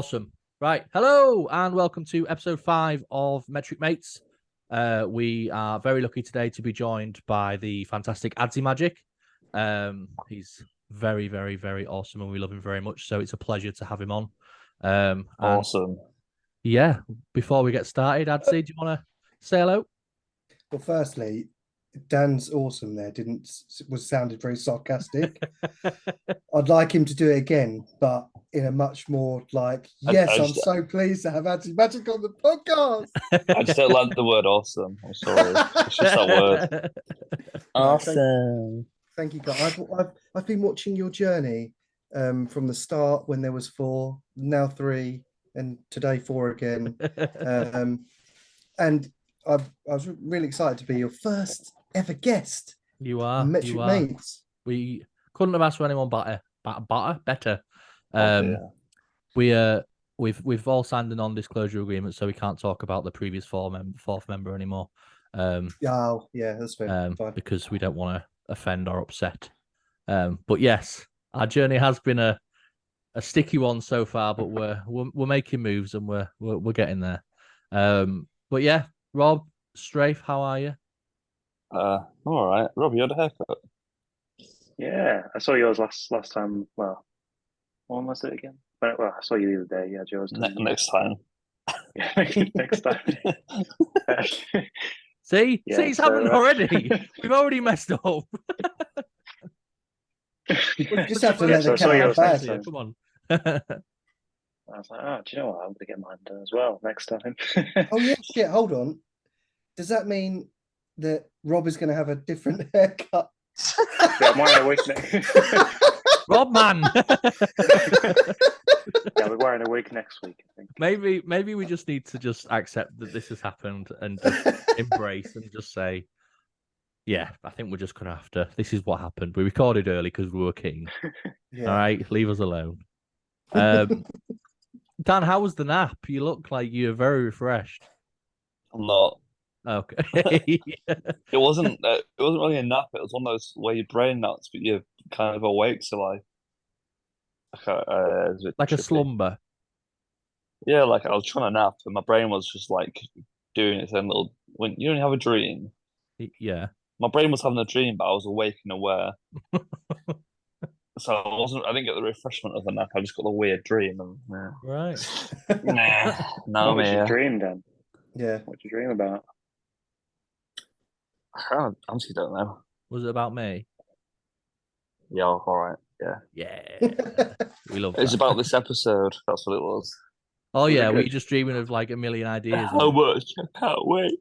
Awesome. Right. Hello and welcome to episode 5 of MMetric Mates. We are very lucky today to be joined by the fantastic AdziMagic. He's very, very, very awesome and we love him very much. So it's a pleasure to have him on. Awesome. Yeah. Before we get started, Adzi, do you want to say hello? Well, firstly, Dan's awesome there. Sounded very sarcastic. I'd like him to do it again, but in a much more like, I'm so pleased to have AdziMagic on the podcast. I just don't like the word awesome. I'm sorry. It's just that word. Awesome. Thank you, guys. I've been watching your journey from the start when there was 4, now 3, and today 4 again. And I was really excited to be your first ever guest. You are. MMetric Mates. We couldn't have asked for anyone better. We've all signed a non-disclosure agreement, so we can't talk about the previous fourth member anymore. Yeah, that's fair. Because we don't want to offend or upset. But yes, our journey has been a sticky one so far, but we're making moves and we're getting there. But yeah, Rob, Strafe, how are you? I'm all right. Rob, you had a haircut? Yeah, I saw yours last time. Well, when was it again? Well, I saw you the other day. Yeah, Joe's next time. Yeah, next time. See, it's happened already. We've already messed up. We just have to let the cat out there. Come on. I was like, do you know what? I'm gonna get mine done as well next time. Oh yeah, shit. Hold on. Does that mean that Rob is going to have a different haircut? Yeah, I'm wearing a wig next. Rob, man. Yeah, we're wearing a wig next week, I think. Maybe we just need to just accept that this has happened and just embrace and just say, yeah, I think we're just gonna have to. This is what happened. We recorded early because we were keen. Yeah. All right, leave us alone. Dan, how was the nap? You look like you're very refreshed. I'm not. Okay. It wasn't really a nap. It was one of those where your brain naps, but you're kind of awake, so like a slumber. Yeah, like I was trying to nap, and my brain was just like doing its own little. When you only have a dream. Yeah. My brain was having a dream, but I was awake and aware. So I didn't get the refreshment of a nap. I just got the weird dream. And, Right. What was your dream then? Yeah. What did you dream about? I honestly don't know. Was it about me? Yeah, all right. Yeah. Yeah. We love It's about this episode. That's what it was. Oh, yeah. Were you just dreaming of like a million ideas? How much? I can't wait.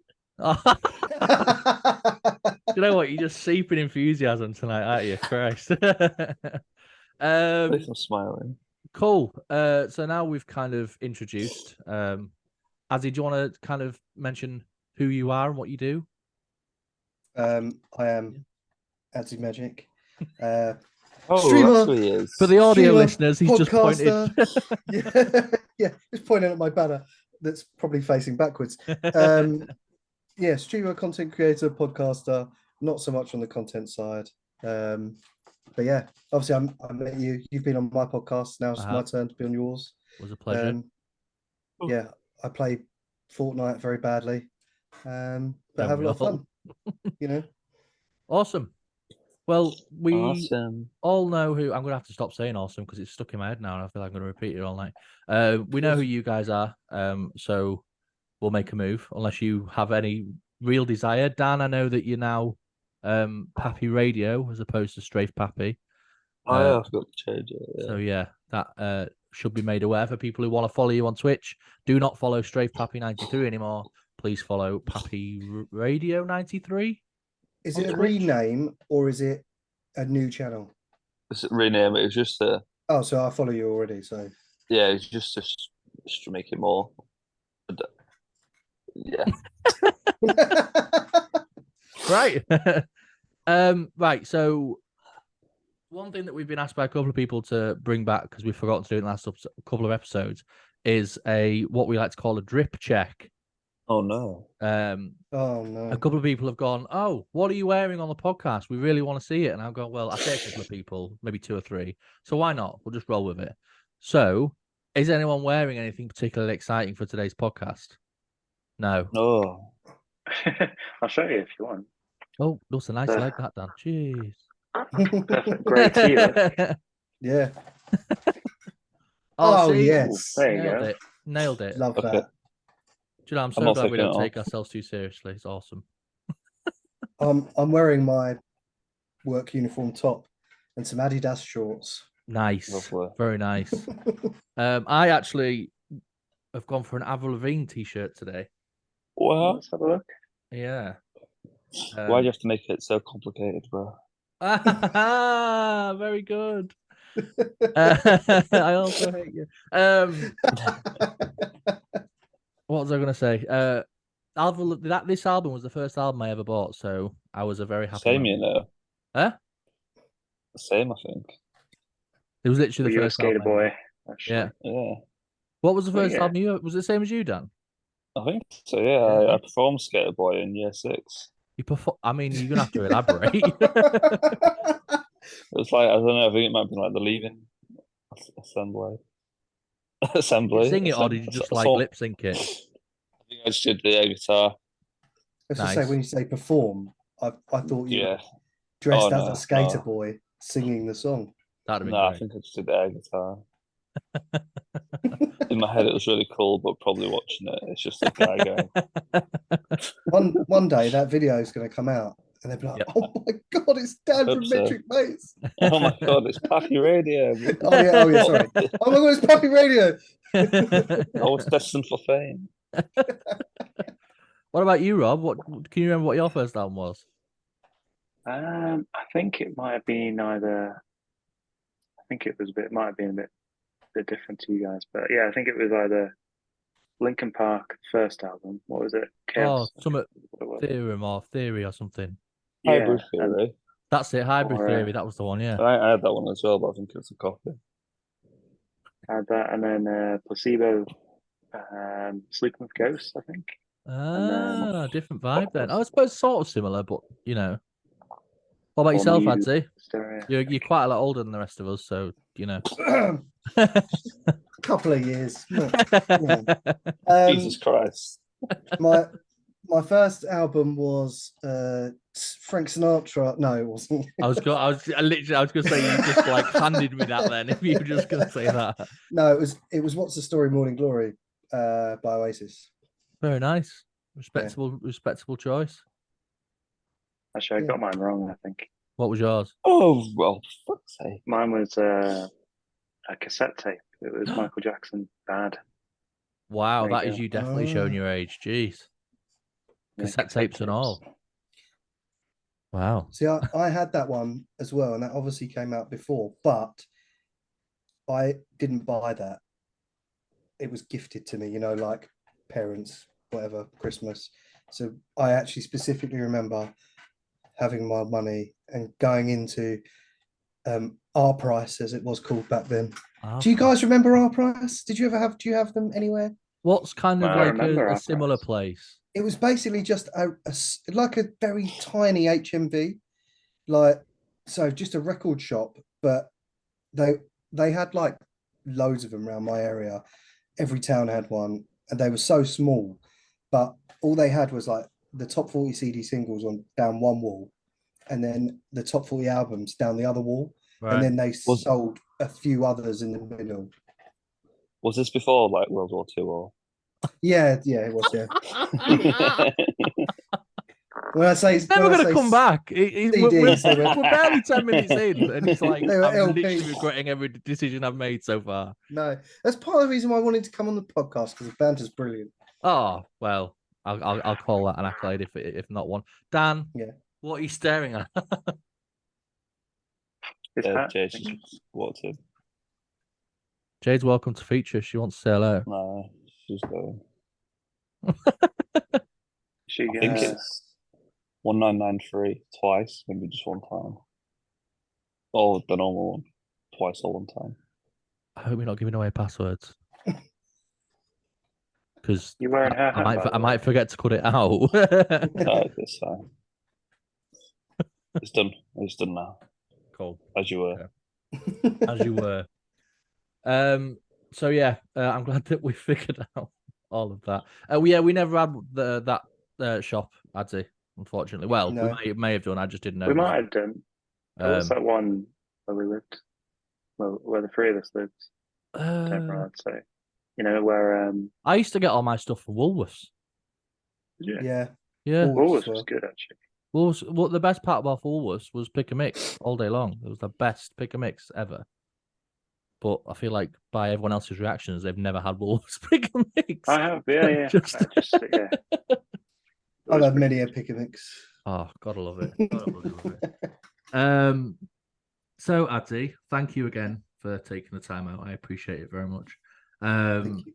You know what? You're just seeping enthusiasm tonight, aren't you? Christ. At least I'm smiling. Cool. So now we've kind of introduced. Adzi, do you want to kind of mention who you are and what you do? I am AdziMagic. Streamer, for the audio listeners, he's just pointed. yeah, he's pointing at my banner that's probably facing backwards. Yeah, streamer, content creator, podcaster. Not so much on the content side, but yeah, obviously I met you. You've been on my podcast. Now it's my turn to be on yours. It was a pleasure. Yeah, I play Fortnite very badly, but have a lot of fun. Awesome. Well, we all know who. I'm going to have to stop saying awesome because it's stuck in my head now and I feel like I'm going to repeat it all night. We know who you guys are, so we'll make a move unless you have any real desire. Dan, I know that you're now Pappy Radio as opposed to Strafe Pappy. I've got to change it. Yeah. So yeah, that should be made aware for people who want to follow you on Twitch. Do not follow Strafe Pappy 93 anymore. Please follow Pappy Radio 93. Is it a rename or is it a new channel? It's a rename. It was just a. Oh, so I follow you already. So yeah, it's just to make it more. Yeah. Right. Right. So one thing that we've been asked by a couple of people to bring back because we forgot to do it in the last couple of episodes is what we like to call a drip check. Oh no. Oh no. A couple of people have gone, oh, what are you wearing on the podcast? We really want to see it. And I've gone, well, I say a couple of people, maybe 2 or 3. So why not? We'll just roll with it. So Is anyone wearing anything particularly exciting for today's podcast? No. No. I'll show you if you want. Oh, that's a nice leg, that, Dan. Jeez. Perfect. Great tea. Look. Yeah. Oh, Oh, see? yes. There you Nailed go. it. Nailed it. Love Okay. that. Do you know, I'm I'm so not glad we taking don't it take off. ourselves too seriously. It's awesome. I'm wearing my work uniform top and some Adidas shorts. Nice. Lovely. Very nice. I actually have gone for an Avril Lavigne t-shirt today. What? Let's have a look. Yeah. Why do you have to make it so complicated, bro? Very good. I also hate you. What was I going to say? This album was the first album I ever bought, so I was a very happy Same, man. you know. Huh? Same, I think. It was literally Were the you a first skater album. I ever boy? bought. Actually? Yeah. Yeah. What was the Well, first yeah. album you? Was it the same as you, Dan? I think so, yeah. Yeah. I performed Skater Boy in year 6. I mean, you're gonna have to elaborate. It was like, I don't know, I think it might be like the leaving assembly. Did you sing it, or did you just like lip sync it? I think I just did the air guitar. Let's just say, Nice. when you say perform, I thought you were Yeah. dressed Oh, as no, a skater no. boy singing the song. That'd have been No, I great. think I just did the air guitar. In my head, it was really cool, but probably watching it, it's just a guy going. One day that video is going to come out, and they'll be like, Yep. "Oh my god, it's Dan Hope from so. Metric Mates." Oh my god, it's Pappy Radio. Oh yeah, sorry. Oh my god, it's Puppy Radio. I was destined for fame. What about you, Rob? What can you remember? What your first album was? I think it might have been either. I think it was might have been a bit different to you guys, but yeah, I think it was either Linkin Park first album. What was it? Chaos. Some What it was. Theory or something. Yeah, Hybrid Theory. That's it. Hybrid Or, Theory. That was the one. Yeah. I had that one as well, but I think it's a copy. had that, and then Placebo, Sleeping with Ghosts, I think. Different vibe then. I suppose sort of similar, but you know. What about Or yourself, Muse, Adzi? Stereo. You're quite a lot older than the rest of us, so you know. Couple of years. Jesus Christ. My first album was Frank Sinatra. No, it wasn't. I was gonna say you just like handed me that then if you were just gonna say that. No, it was What's the Story, Morning Glory by Oasis. Very nice. Respectable choice. Actually, I got mine wrong, I think. What was yours? Oh, well, fuck's sake. Mine was a cassette tape. It was Michael Jackson, Bad. Wow, There you that is go. you definitely showing your age. Jeez. Yeah, Cassette tapes and all. Wow. See, I had that one as well, and that obviously came out before, but I didn't buy that. It was gifted to me, like parents, whatever, Christmas. So I actually specifically remember having my money and going into R Price, as it was called back then. Do you guys remember R Price? Do you have them anywhere? What's kind of like a similar Price. place? It was basically just like a very tiny HMV, so just a record shop, but they had like loads of them around my area. Every town had one, and they were so small, but all they had was like the top 40 CD singles down one wall, and then the top 40 albums down the other wall, and then they sold a few others in the middle. Was this before like World War II or? Yeah, it was. Yeah. When I say it's never going to come back. We're barely 10 minutes in, and it's like I'm literally regretting every decision I've made so far. No, that's part of the reason why I wanted to come on the podcast, because the banter's brilliant. Oh well, I'll call that an accolade if not one. Dan, what are you staring at? Jade's welcome to feature. She wants to say hello. No, she's going. I think it's 1993 twice, maybe just one time. Or the normal one, twice or one time. I hope you're not giving away passwords. Because I might forget to cut it out. No, it's fine. It's done. It's done now. Cool. As you were. As you were. So yeah, I'm glad that we figured out all of that. We never had that shop, Adzi, unfortunately. Well, No. we may have done. I just didn't know. We might have done. What's that one where we lived? Well, where the three of us lived. I don't know. I'd say. You know where? I used to get all my stuff from Woolworths. Yeah. Yeah. Woolworths was good actually. Woolworths. What the best part about Woolworths was pick and mix all day long. It was the best pick and mix ever. But I feel like by everyone else's reactions, they've never had Woolworths pick and mix. I have, yeah. Yeah. I've had many a pick and mix. Oh, gotta love it. Gotta love it. So Adzi, thank you again for taking the time out. I appreciate it very much. Thank you.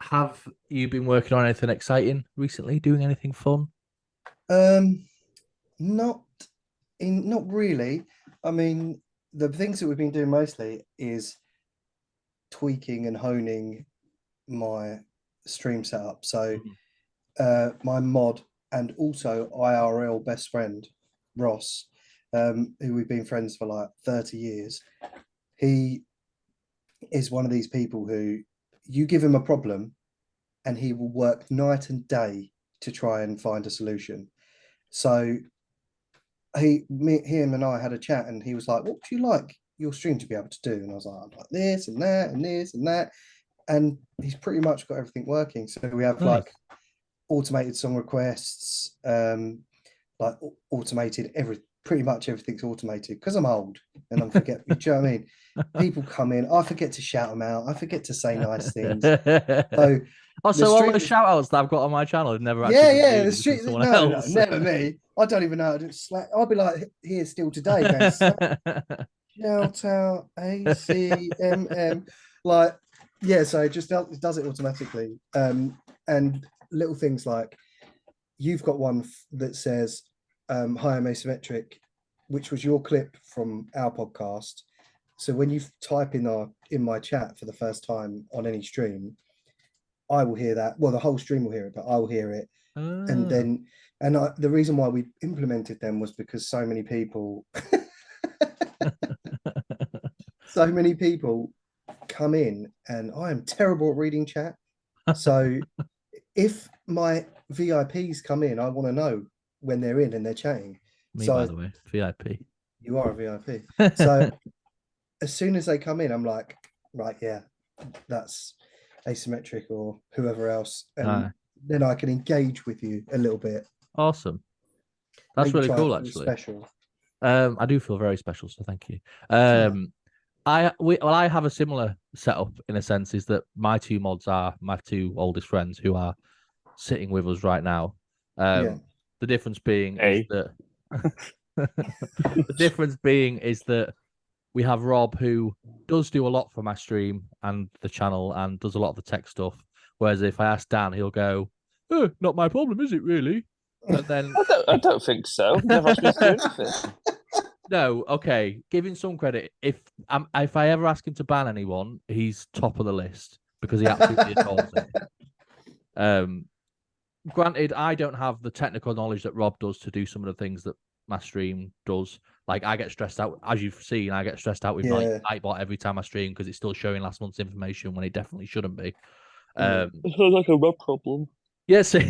Have you been working on anything exciting recently? Doing anything fun? Not really. I mean, the things that we've been doing mostly is tweaking and honing my stream setup. So my mod and also IRL best friend, Ross, who we've been friends for like 30 years, he is one of these people who you give him a problem and he will work night and day to try and find a solution. So him and I had a chat and he was like, what would you like your stream to be able to do? And I was like, I'd like this and that and this and that. And he's pretty much got everything working. So we have like automated song requests, like automated pretty much everything's automated because I'm old and I'm forget. Do you know what I mean? People come in, I forget to shout them out, I forget to say nice things. So all the shout outs that I've got on my channel have never actually the street no, never me. I don't even know how to slack. I'll be like here still today going shout out ACMM, like so it just does it automatically. And little things like you've got one that says hi, I'm ACmmetric, which was your clip from our podcast. So when you type in my chat for the first time on any stream, I will hear that. Well, the whole stream will hear it, but I will hear it. And then, the reason why we implemented them was because so many people come in, and I am terrible at reading chat. So if my VIPs come in, I want to know when they're in and they're chatting. Me, by the way, VIP. You are a VIP. So as soon as they come in, I'm like, right, yeah, that's ACmmetric or whoever else. And then I can engage with you a little bit. Awesome. That's really cool, actually. Special. I do feel very special, so thank you. I have a similar setup in a sense, is that my two mods are my two oldest friends who are sitting with us right now. The difference being is that we have Rob, who does do a lot for my stream and the channel and does a lot of the tech stuff. Whereas if I ask Dan, he'll go, "Oh, not my problem, is it really?" And then I don't think so. Never asked me to do anything. No, okay. Giving some credit, if I ever ask him to ban anyone, he's top of the list because he absolutely adores it. Granted, I don't have the technical knowledge that Rob does to do some of the things that my stream does. Like, I get stressed out, as you've seen. I get stressed out with like Nightbot every time I stream because it's still showing last month's information when it definitely shouldn't be. It sounds like a Rob problem. Yeah, see,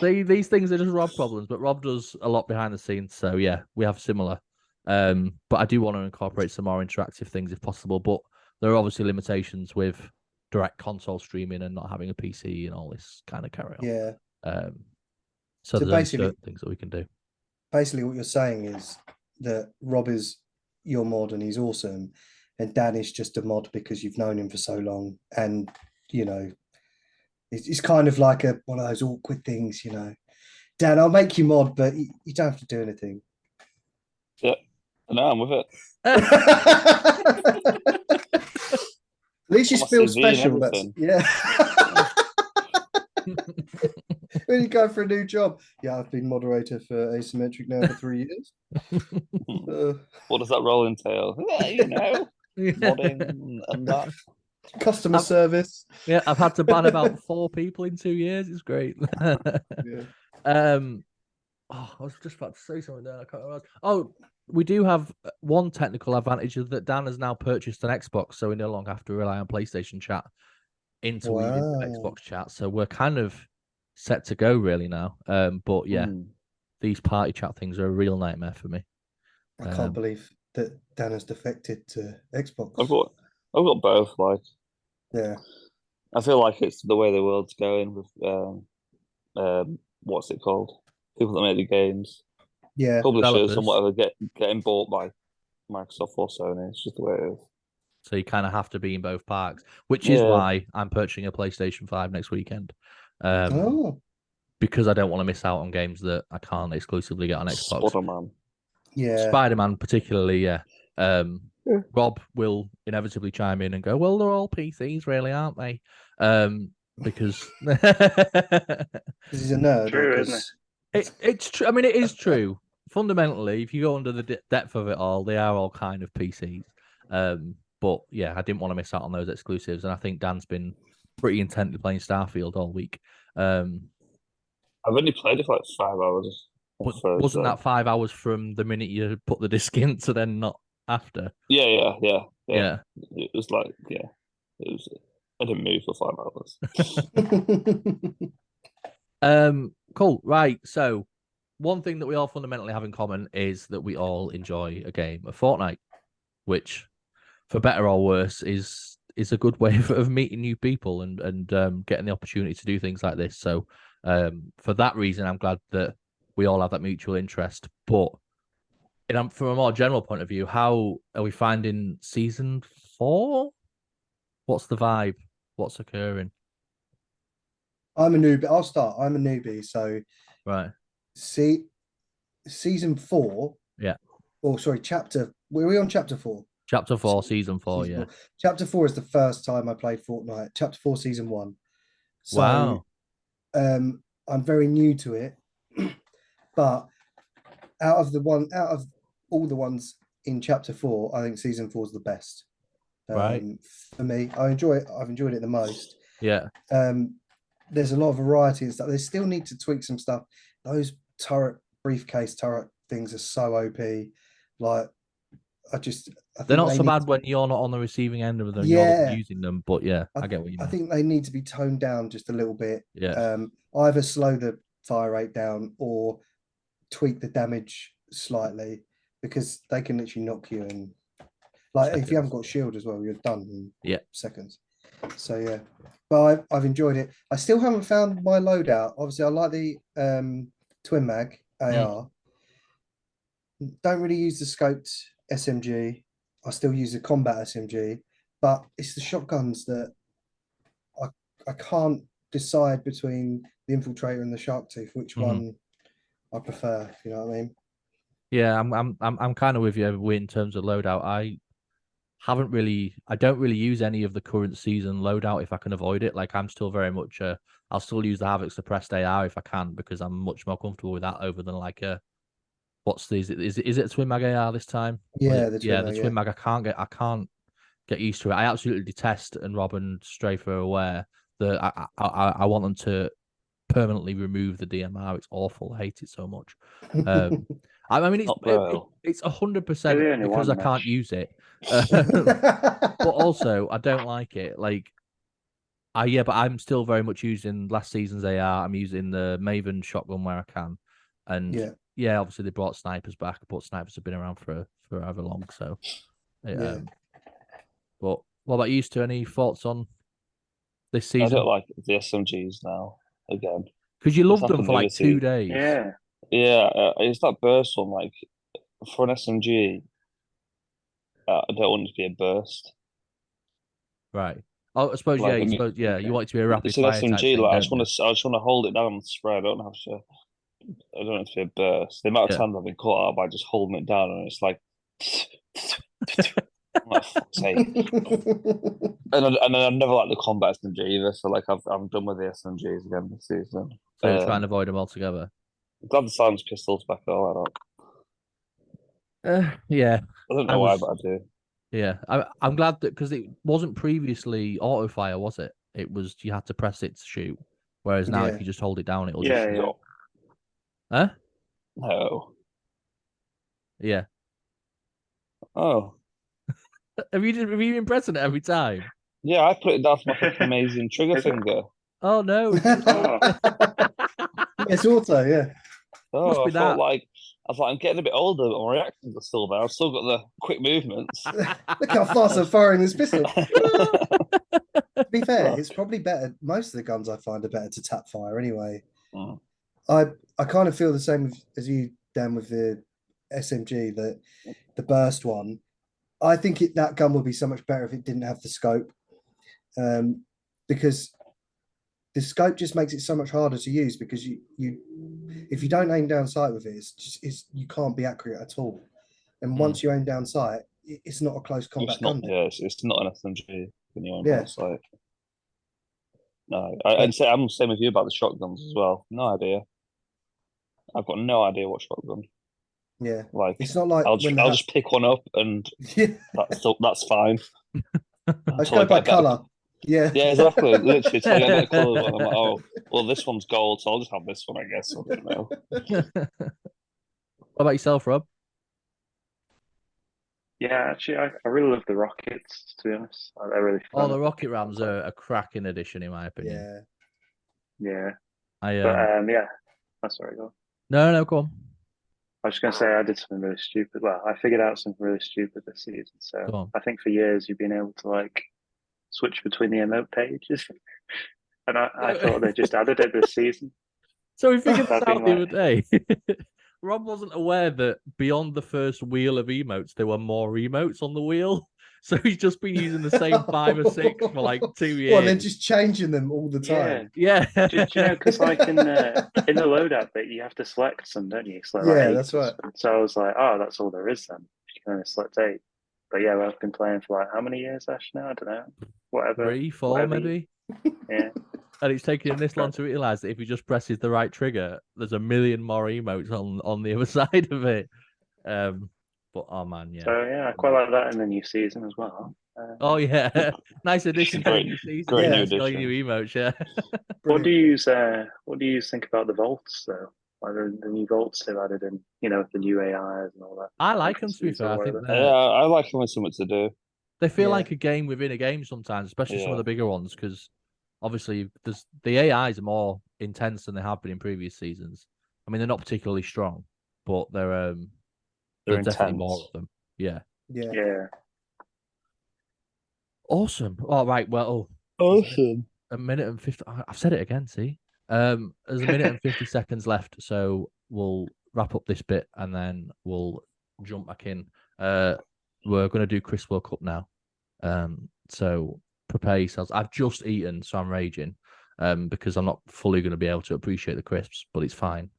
these things are just Rob problems, but Rob does a lot behind the scenes. So yeah, we have similar. But I do want to incorporate some more interactive things if possible. But there are obviously limitations with direct console streaming and not having a PC and all this kind of carry on. Yeah. So there's certain things that we can do. Basically, what you're saying is that Rob is your mod and he's awesome, and Dan is just a mod because you've known him for so long, and you know. It's kind of like one of those awkward things, you know. Dan, I'll make you mod, but you don't have to do anything. Yeah, no, I'm with it. At least you feel special. When you go for a new job, I've been moderator for ACmmetric now for 3 years. What does that role entail? You know, modding and that. Customer service. Yeah, I've had to ban about 4 people in 2 years. It's great. I was just about to say something there. I can't remember. Oh, we do have one technical advantage is that Dan has now purchased an Xbox, so we no longer have to rely on PlayStation chat into Xbox chat. So we're kind of set to go really now. But yeah, these party chat things are a real nightmare for me. I can't believe that Dan has defected to Xbox. I've got both. Like, yeah, I feel like it's the way the world's going with what's it called? People that make the games, yeah, publishers and whatever getting bought by Microsoft or Sony. It's just the way it is. So you kind of have to be in both parks, which is why I'm purchasing a PlayStation 5 next weekend. Because I don't want to miss out on games that I can't exclusively get on Xbox. Spider-Man. Yeah. Spider-Man particularly, yeah. Rob will inevitably chime in and go, well, they're all PCs, really, aren't they? Because he's a nerd. True, isn't it? It's true. I mean, it is true. Fundamentally, if you go under the depth of it all, they are all kind of PCs. But yeah, I didn't want to miss out on those exclusives, and I think Dan's been pretty intently playing Starfield all week. I've only played it for like 5 hours. Wasn't that 5 hours from the minute you put the disc in to then not after? Yeah. Yeah. It was like, it was. I didn't move for 5 hours. Cool. Right. So, one thing that we all fundamentally have in common is that we all enjoy a game of Fortnite, which, for better or worse, is a good way of meeting new people and getting the opportunity to do things like this. So, for that reason, I'm glad that we all have that mutual interest. But from a more general point of view, how are we finding season 4? What's the vibe? What's occurring? I'm a newbie. I'll start. I'm a newbie. So, right. See, season 4. Yeah. Oh, sorry. Were we on chapter 4? Chapter 4, season 4. Season yeah. 4. Chapter 4 is the first time I played Fortnite. Chapter 4, season 1. So, wow. I'm very new to it, but out of all the ones in chapter 4, I think season 4 is the best. Right. For me, I enjoy it. I've enjoyed it the most. Yeah. There's a lot of variety and stuff. They still need to tweak some stuff. Those briefcase turret things are so OP. Like, I they're not so bad when you're not on the receiving end of them. Yeah. You're not using them, but yeah, I get what you mean. I think they need to be toned down just a little bit. Yeah. Either slow the fire rate down or tweak the damage slightly, because they can literally knock you in. Like, seconds. If you haven't got shield as well, you're done in seconds. So yeah, but I've enjoyed it. I still haven't found my loadout. Obviously, I like the twin mag AR. Don't really use the scoped SMG. I still use the combat SMG, but it's the shotguns that I can't decide between the infiltrator and the shark tooth which one I prefer. If you know what I mean? Yeah, I'm kind of with you in terms of loadout. I don't really use any of the current season loadout if I can avoid it. Like, I'm still very much I'll still use the Havoc suppressed AR if I can, because I'm much more comfortable with that over than like what's these? Is it a twin mag AR this time? Yeah, the twin mag. I can't get used to it. I absolutely detest, and Rob and Strafe are aware that I want them to permanently remove the DMR. It's awful. I hate it so much. I mean, it's 100% because I can't use it. But also, I don't like it. Like, but I'm still very much using last season's AR. I'm using the Maven shotgun where I can, and obviously they brought snipers back, but snipers have been around for however long. So, but what about you? Any thoughts on this season? I don't like the SMGs now again, because you loved them for like 2 days. Yeah. It's that burst one. Like, for an SMG, I don't want it to be a burst. Right. Oh, I suppose you want it to be a rapid fire. It's an SMG. Like, I just want to hold it down and spray. I don't want it to be a burst. The amount of times I've been caught out by just holding it down, and it's like, I'm like, fuck's sake. and I've never liked the combat SMG either. So like, I'm done with the SMGs again this season. So you're trying to avoid them altogether. I'm glad the silence pistol's back all that. Yeah. I don't know why, but I do. Yeah, I'm glad that, because it wasn't previously auto fire, was it? It was, you had to press it to shoot. Whereas now, if you just hold it down, it'll just shoot. No. Huh? No. Yeah. Oh. Have you been pressing it every time? Yeah, I put it down for my fucking amazing trigger finger. Oh no. It's auto, yeah. Must Oh, be I felt that. like I'm getting a bit older, but my reactions are still there. I've still got the quick movements. Look how fast I'm firing this pistol. To be fair, Fuck. it's probably better. Most of the guns I find are better to tap fire anyway. Mm. I kind of feel the same as you, Dan, with the SMG, the burst one. I think that gun would be so much better if it didn't have the scope, because the scope just makes it so much harder to use. Because you if you don't aim down sight with it, you can't be accurate at all. And once you aim down sight, it's not a close combat gun. Yeah, it's not an SMG when you aim Yeah. down sight. No, I'd say I'm the same with you about the shotguns as well. No idea. I've got no idea what shotgun. Yeah, Like, it's not like I'll just pick one up and yeah, that's fine. I just go by color. Yeah, Yeah, exactly. Literally, till I get a better colour one, I'm like, oh, well, this one's gold, so I'll just have this one, I guess. I don't know. What about yourself, Rob? Yeah, actually, I really love the rockets. To be honest, they're really fun. Oh, the rocket rams are a cracking addition, in my opinion. Yeah. Yeah. I'm sorry, go on. No, go on. I was just gonna say I did something really stupid. Well, I figured out something really stupid this season. Go So on. I think for years you've been able to like switch between the emote pages, and I thought they just added it this season. So we figured this I've out been the other day. Rob wasn't aware that beyond the first wheel of emotes, there were more emotes on the wheel. So he's just been using the same 5 or 6 for like 2 years. Well, they're just changing them all the time. Yeah. Do you know, because like in the loadout bit, you have to select some, don't you? Select like Yeah, 8 that's right. So I was like, oh, that's all there is then. You can only select 8. But yeah, I've been playing for like how many years, Ash? Now I don't know. Whatever. 3, 4, whatever maybe. Yeah. And it's taken him this long to realise that if he just presses the right trigger, there's a million more emotes on the other side of it. But oh man, yeah. So yeah, I quite like that in the new season as well. Oh yeah, nice addition to the new season. Great Yeah, new it's got addition. new emotes. Yeah. What do you use think about the vaults though? Like the new vaults they've added in, the new AIs and all that. I like them, to be fair. I think I like them with something to do. They feel like a game within a game sometimes, especially some of the bigger ones, because obviously the AIs are more intense than they have been in previous seasons. I mean, they're not particularly strong, but they're definitely more of them. Yeah. Yeah. Awesome. All right. Well, awesome. A minute and 50. I've said it again. See, there's a minute and 50 seconds left, so we'll wrap up this bit and then we'll jump back in. We're going to do Chris World Cup now. So prepare yourselves. I've just eaten, so I'm raging. Because I'm not fully going to be able to appreciate the crisps, but it's fine.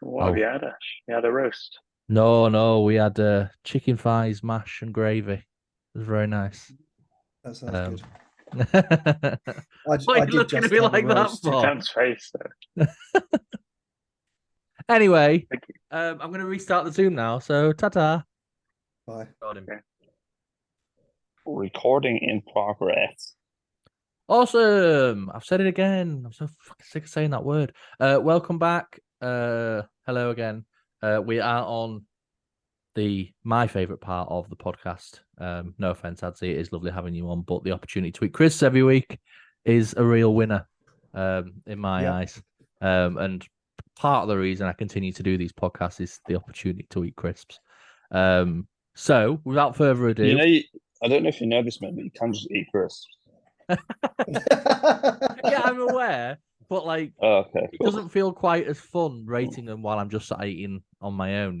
What have you had, Ash? You had a roast? No, we had chicken thighs, mash, and gravy. It was very nice. That sounds good. Why are you looking at me like that for? Dan's face, though. Anyway, I'm going to restart the Zoom now. So, ta-ta. Bye. Recording in progress. Awesome. I've said it again. I'm so fucking sick of saying that word. Welcome back. Hello again. We are on my favorite part of the podcast. No offense, Adzi, it is lovely having you on, but the opportunity to eat crisps every week is a real winner in my eyes. And part of the reason I continue to do these podcasts is the opportunity to eat crisps. So without further ado, I don't know if you know this, man, but you can just eat crisps. Yeah, I'm aware, but like, it doesn't feel quite as fun rating them while I'm just eating on my own,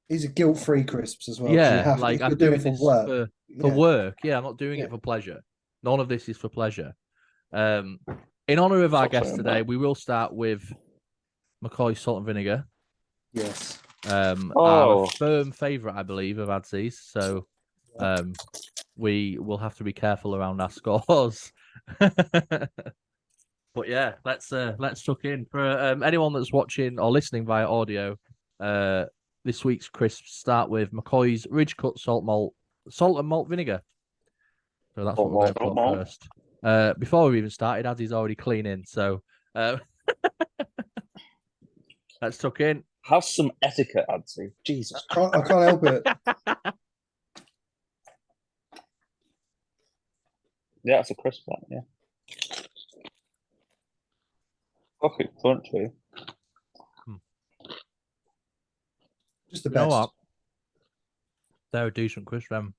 These are guilt-free crisps as well. Yeah, like I'm doing it for this work. for work. Yeah, I'm not doing it for pleasure. None of this is for pleasure. In honor of our guest today, we will start with McCoy's salt and vinegar. Yes. Our firm favourite, I believe, of Adzi's. So we will have to be careful around our scores. But yeah, let's tuck in. For anyone that's watching or listening via audio, this week's crisps start with McCoy's Ridge Cut salt and malt vinegar. So that's what we're going for first. Before we even started, Adzi's already cleaning. So let's tuck in. Have some etiquette, Adzi. Jesus. I can't help it. Yeah, it's a crisp one. Yeah. Fucking crunchy. Just the You know best. what? They're a decent crisp, them.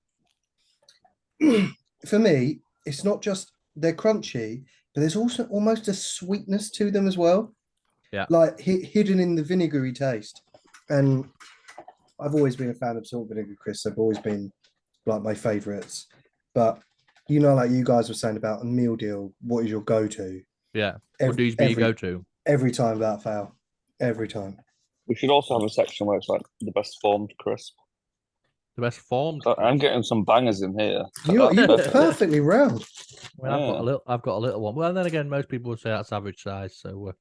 For me, it's not just they're crunchy, but there's also almost a sweetness to them as well. Yeah. Like hidden in the vinegary taste. And I've always been a fan of salt vinegar crisps. They've always been like my favorites. But you know, like you guys were saying about a meal deal, what is your go-to? Yeah. What do you go to? Every time without fail. Every time. We should also have a section where it's like the best formed crisp. The best formed. I'm getting some bangers in here. You're perfectly round. Well, Yeah. I've got a little one. Well, then again, most people would say that's average size. So we're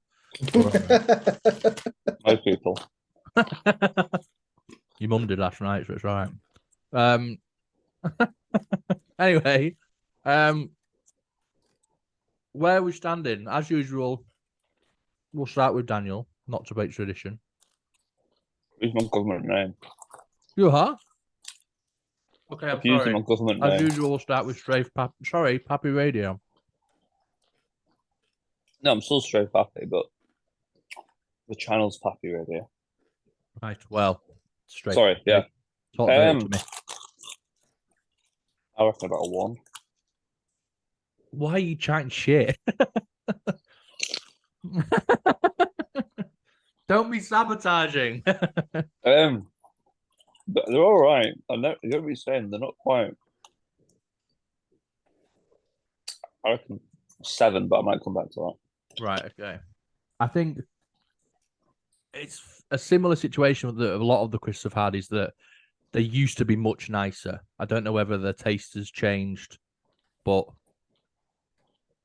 Most people. Your mum did last night, so it's right. Anyway, where are we standing? As usual, we'll start with Daniel, not to break tradition. Use my government name. You are? Okay, I'm Using sorry. my government As name. usual, we'll start with Pappy Radio. No, I'm still Strafe Pappy, but the channel's Pappy Radio. Right, well, straight. Sorry, yeah. Talk dirty to me. I reckon about a 1. Why are you chatting shit? Don't be sabotaging. But they're all right. I know you don't be saying they're not quite. I reckon 7, but I might come back to that. Right, okay. I think it's a similar situation that a lot of the crisps have had, is that they used to be much nicer. I don't know whether the taste has changed, but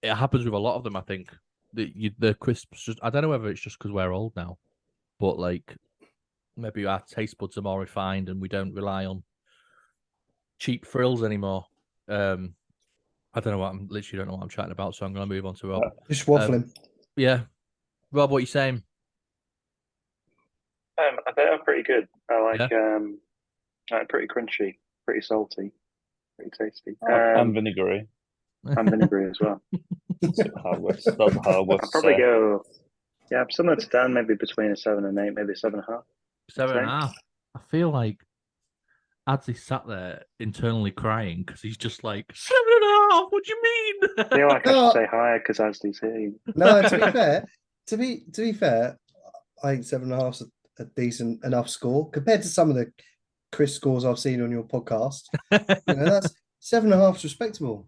it happens with a lot of them, I think. The crisps, just, I don't know whether it's just because we're old now, but like maybe our taste buds are more refined and we don't rely on cheap frills anymore. I don't know what I'm literally don't know what I'm chatting about, so I'm going to move on to Rob. Just waffling. Yeah, Rob, what are you saying? I think I'm pretty good. I like pretty crunchy, pretty salty, pretty tasty. And vinegary. And vinegary as well. That's a hard word to I'd probably say. go. Yeah, I'm similar to Dan, maybe between a 7 and 8, maybe 7.5. 7.5. I feel like Adzi sat there internally crying because he's just like 7.5. What do you mean? I feel like I should say higher because Adzi's here. No, to be fair, to be fair, I think 7.5 is a decent enough score compared to some of the Chris scores I've seen on your podcast. You know, that's 7.5 is respectable.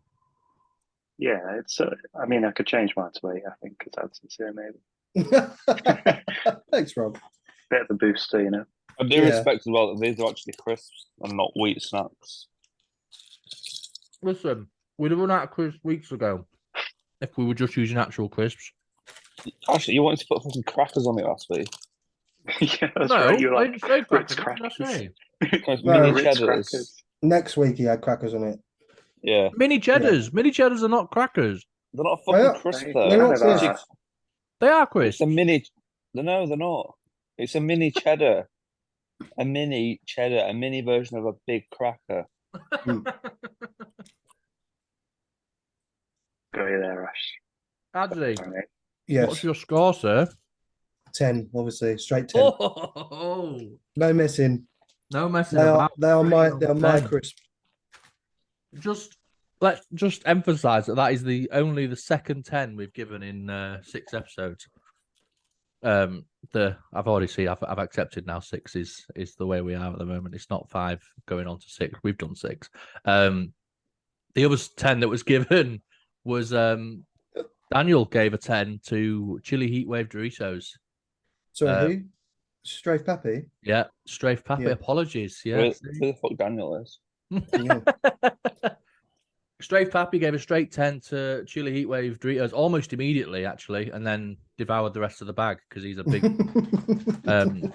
Yeah, it's. I mean, I could change mine to 8. I think because Adzi's here, maybe. Thanks, Rob. Bit of a booster, you know. I do respect as well that these are actually crisps and not wheat snacks. Listen, we'd have run out of crisps weeks ago if we were just using actual crisps. Actually, you wanted to put fucking crackers on it last week. Yeah, that's No, right. You I like didn't say Ritz crackers. crackers. Mini Ritz cheddars. crackers. Next week he had crackers on it. Yeah. Mini cheddars. Yeah. Mini cheddars are not crackers. They're not fucking crisp though. They're not crisp. They are crisp. It's a mini. No, they're not. It's a mini cheddar. A mini cheddar, a mini version of a big cracker. Go there, Ash. Adzi, yes. What's your score, sir? 10, obviously, straight 10. Oh. No messing. No messing They about. They are my crisp. Let's just emphasize that is only the second 10 we've given in 6 episodes. I've already seen. I've accepted now. 6 is the way we are at the moment. It's not 5 going on to 6. We've done 6. The other 10 that was given was Daniel gave a 10 to Chili Heatwave Doritos. Sorry, who? Strafe Pappy? Yeah, Strafe Pappy. Yeah. Apologies. Yeah, who the fuck Daniel is? Yeah. Strafe Pappy gave a straight 10 to Chili Heatwave Doritos almost immediately, actually, and then devoured the rest of the bag because he's a big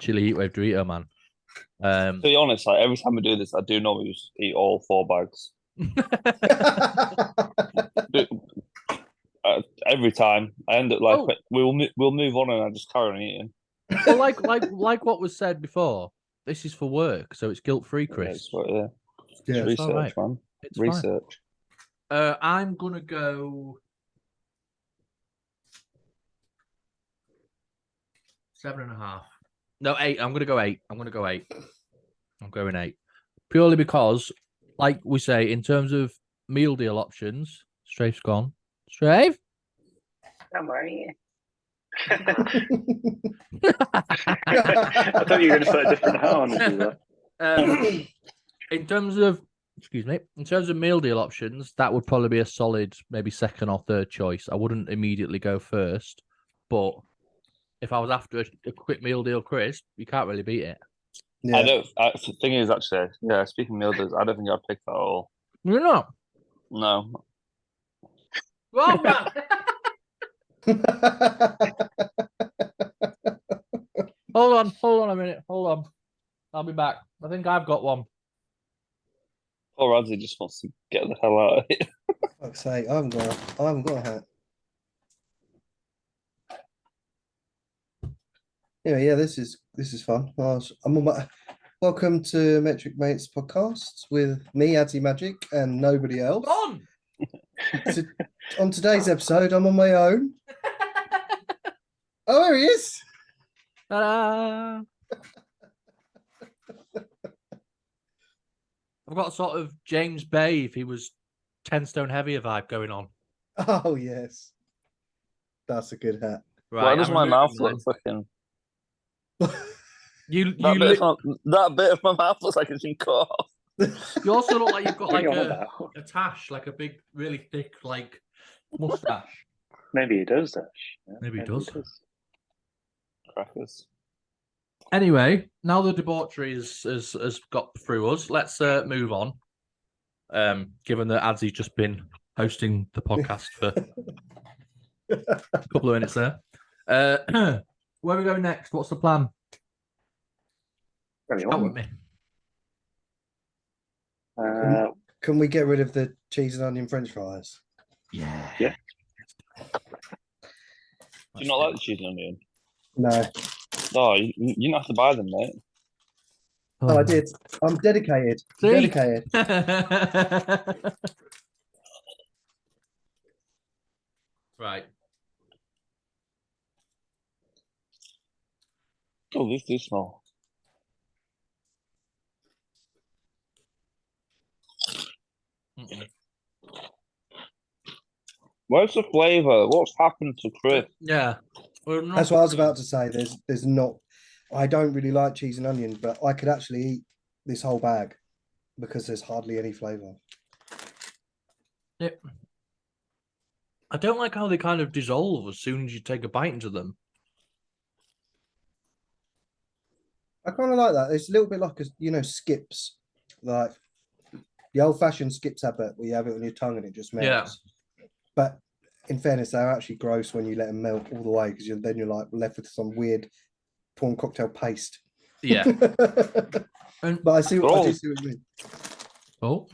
Chili Heatwave Dorito man. To be honest, like every time I do this, I do not just eat all 4 bags. Every time I end up like we'll move on and I just carry on eating. Well, like what was said before, this is for work, so it's guilt-free, Chris. Yeah, it's research, right. Man. It's research. I'm gonna go 7.5. No, 8. I'm gonna go 8. I'm going 8. Purely because, like we say, in terms of meal deal options, Strafe's gone. Strafe? Don't worry. I thought you were going to start a different hat on. In terms of meal deal options, that would probably be a solid maybe second or third choice. I wouldn't immediately go first, but if I was after a quick meal deal crisp, you can't really beat it. Yeah. The thing is, actually, yeah. Speaking of meal deals, I don't think I'd pick that at all. You're not. No. Well, man. Hold on a minute. Hold on. I'll be back. I think I've got one. Poor Adzi just wants to get the hell out of here. Fuck's sake, I haven't got a hat. Yeah, this is fun. I'm on my welcome to Metric Mates podcast with me, AdziMagic, and nobody else. On. On today's episode, I'm on my own. Oh, there he is. I've got a sort of James Bay if he was 10 stone heavier vibe going on. Oh yes, that's a good hat. Right, why does my mouth look fucking? That bit of my mouth looks like it's been cut off. You also look like you've got like a tash, like a big, really thick, like mustache. Maybe he does, Dash. Yeah, maybe he does. Crackers. Anyway, now the debauchery has got through us, let's move on. Given that Adzi's just been hosting the podcast for a couple of minutes there. Where are we going next? What's the plan? Start with me. Can we get rid of the cheese and onion French fries? Yeah. Do you not like the cheese and onion? No. No, you don't have to buy them, mate. Oh, I did. I'm dedicated. Dedicated. Right. Oh, these do smell. Where's the flavour? What's happened to Chris? Yeah. That's what I was about to say. There's not. I don't really like cheese and onion, but I could actually eat this whole bag because there's hardly any flavour. Yeah. I don't like how they kind of dissolve as soon as you take a bite into them. I kind of like that. It's a little bit like skips, like the old-fashioned skips habit where you have it on your tongue and it just melts. Yeah. But in fairness, they're actually gross when you let them melt all the way because then you're like left with some weird prawn cocktail paste. Yeah. But I do see what you mean. Oh.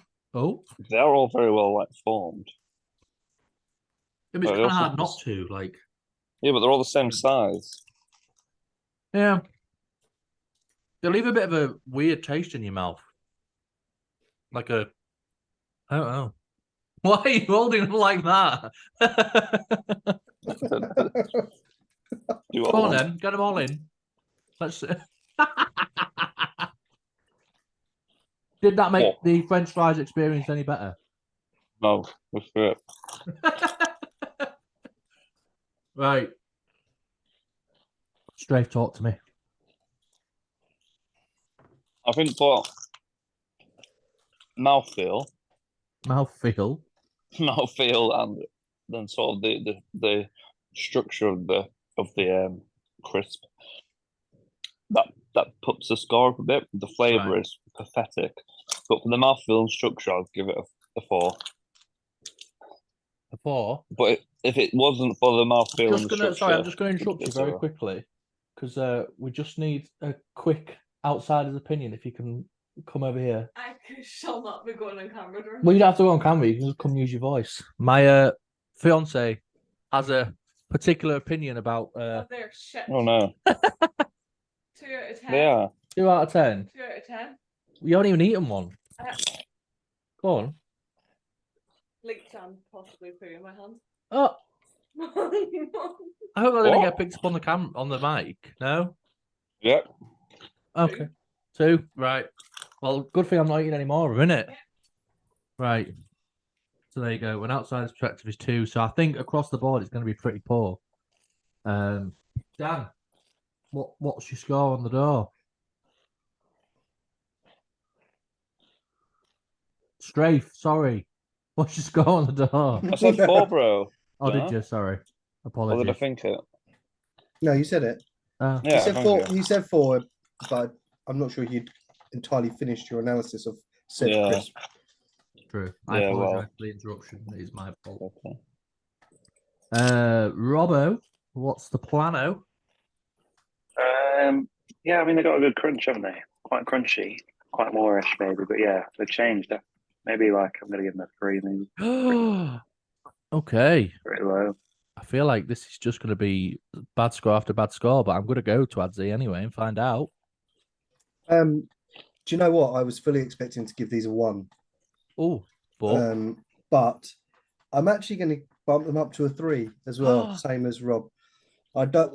They're all very well formed. Yeah, but it's kind of hard not to like. Yeah, but they're all the same size. Yeah. They leave a bit of a weird taste in your mouth. Like I don't know. Why are you holding them like that? Go on then, get them all in. Let's. Did that make the French fries experience any better? No, that's it. Right. Strafe, talk to me. I think for mouthfeel, and then sort of the structure of the crisp that puts the score up a bit. The flavour is pathetic, but for the mouthfeel and structure, I'd give it a 4. A 4. But if it wasn't for the mouthfeel and the structure, sorry, I'm just going to interrupt you very quickly because we just need a quick outsider's opinion. If you can come over here. I shall not be going on camera. Well, you don't have to go on camera. You can just come use your voice. My fiance has a particular opinion about. They're shit. Oh no. 2 out of 10. Yeah. 2 out of 10. 2 out of 10. You haven't even eaten one. Go on. Linked and possibly poo in my hand. Oh, I hope I didn't get picked up on the on the mic. No. Yep. Okay. 2. Right. Well, good thing I'm not eating any more of them, innit? Yeah. Right. So there you go. An outsider's perspective is 2. So I think across the board it's going to be pretty poor. Dan, what's your score on the door? Strafe, sorry. What's your score on the door? I said 4, bro. Oh, No? did you? Sorry. Or Apologies. did I think it? No, you said it. Oh, Yeah. You said I 4. think it. You said 4, but I'm not sure you'd entirely finished your analysis of said Yeah. crisp. true. I Yeah, apologize well. for the interruption. It is my fault. Okay. Robbo, what's the plano? Yeah, I mean they got a good crunch, haven't they? Quite crunchy, quite moreish maybe, but yeah, they've changed. Maybe like I'm gonna give them a 3, maybe Okay. pretty low. I feel like this is just going to be bad score after bad score, but I'm going to go to Adzi anyway and find out. Do you know what? I was fully expecting to give these a 1. Oh, But I'm actually going to bump them up to a 3 as well, same as Rob. I don't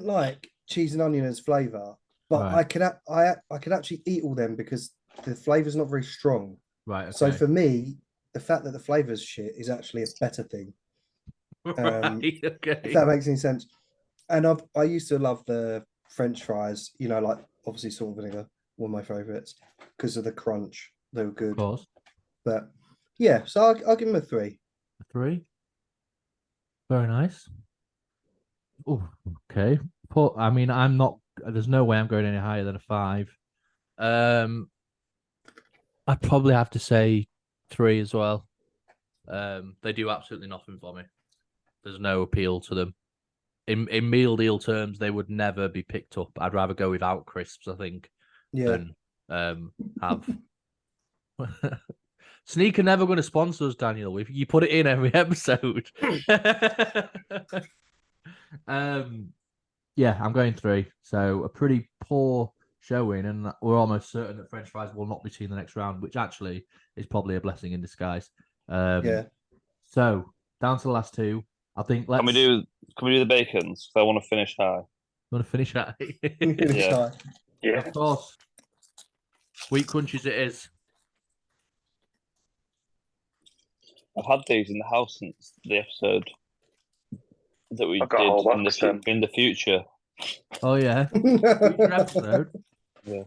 like cheese and onion as flavour, but Right. I can actually eat all them because the flavour's not very strong. Right. Okay. So for me, the fact that the flavour's shit is actually a better thing. Right. Okay. If that makes any sense. And I used to love the French fries, like obviously salt and vinegar, one of my favourites, because of the crunch. They were good. Of course. But yeah, so I'll give them a 3. A 3. Very nice. Oh, okay. I mean, I'm not. There's no way I'm going any higher than a 5. I'd probably have to say 3 as well. They do absolutely nothing for me. There's no appeal to them. In meal deal terms, they would never be picked up. I'd rather go without crisps, I think, than have. Sneaker never going to sponsor us, Daniel. You put it in every episode. Yeah, I'm going 3. So a pretty poor showing, and we're almost certain that French fries will not be seen in the next round, which actually is probably a blessing in disguise. So down to the last 2. I think Can we do the bacons? I want to finish high. Want to finish high? Yeah. Of course. Sweet crunches it is. I've had these in the house since the episode that we did in the future. Oh yeah. Future episode. Yeah.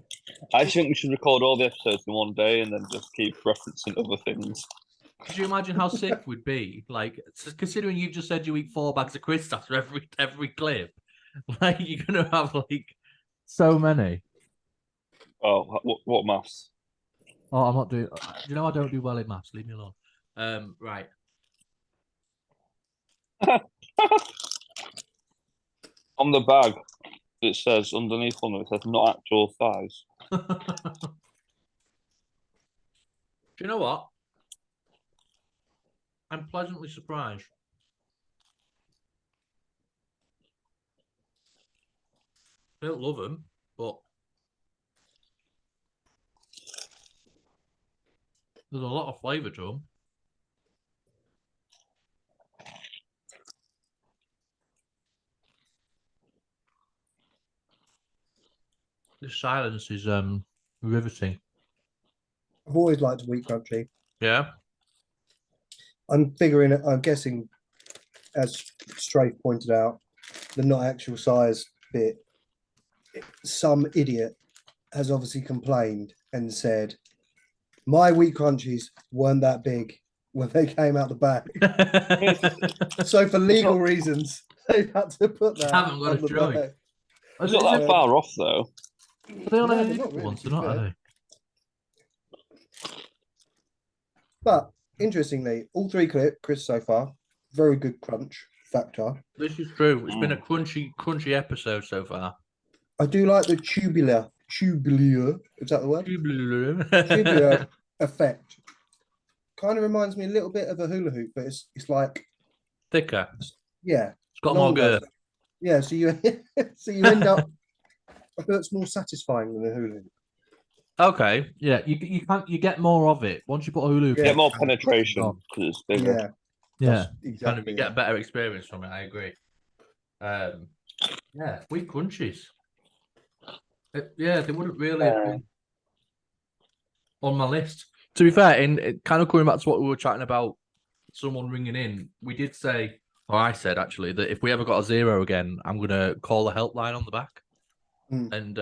I think we should record all the episodes in one day and then just keep referencing other things. Could you imagine how sick we'd be? Like, considering you've just said you eat 4 bags of crisps after every clip, like you're gonna have like so many. Oh, what maths? Oh, I'm not doing. You know, I don't do well in maths. Leave me alone. Right. On the bag, it says underneath on it says not actual thighs. Do you know what? I'm pleasantly surprised. I don't love them, but there's a lot of flavour to them. This silence is riveting. I've always liked wheat crunchy. Yeah. I'm guessing, as Strafe pointed out, the not actual size bit, some idiot has obviously complained and said, my wheat crunchies weren't that big when they came out the bag. So for legal reasons, they've had to put that haven't got on a the choice. bag. It's not that far off, though. Are they on No, a they're not really, ones? to They're be not, fair. are they? But interestingly, all 3 crisps so far, very good crunch factor. This is true. It's been a crunchy episode so far. I do like the tubular, is that the word? Tubular effect. Kind of reminds me a little bit of a hula hoop, but it's like Thicker. Yeah. It's got more girth. Yeah, so you end up, I feel it's more satisfying than a hula hoop. Okay, yeah, you get more of it once you put a hula hoop. Yeah. Get more penetration because it's bigger. Yeah, Yeah, that's kind exactly. of you get a better experience from it. I agree. Yeah, wheat crunchies. Yeah, they wouldn't really have been on my list. To be fair, in kind of coming back to what we were chatting about, someone ringing in, we did say, or I said actually, that if we ever got a 0 again, I'm gonna call the helpline on the back, and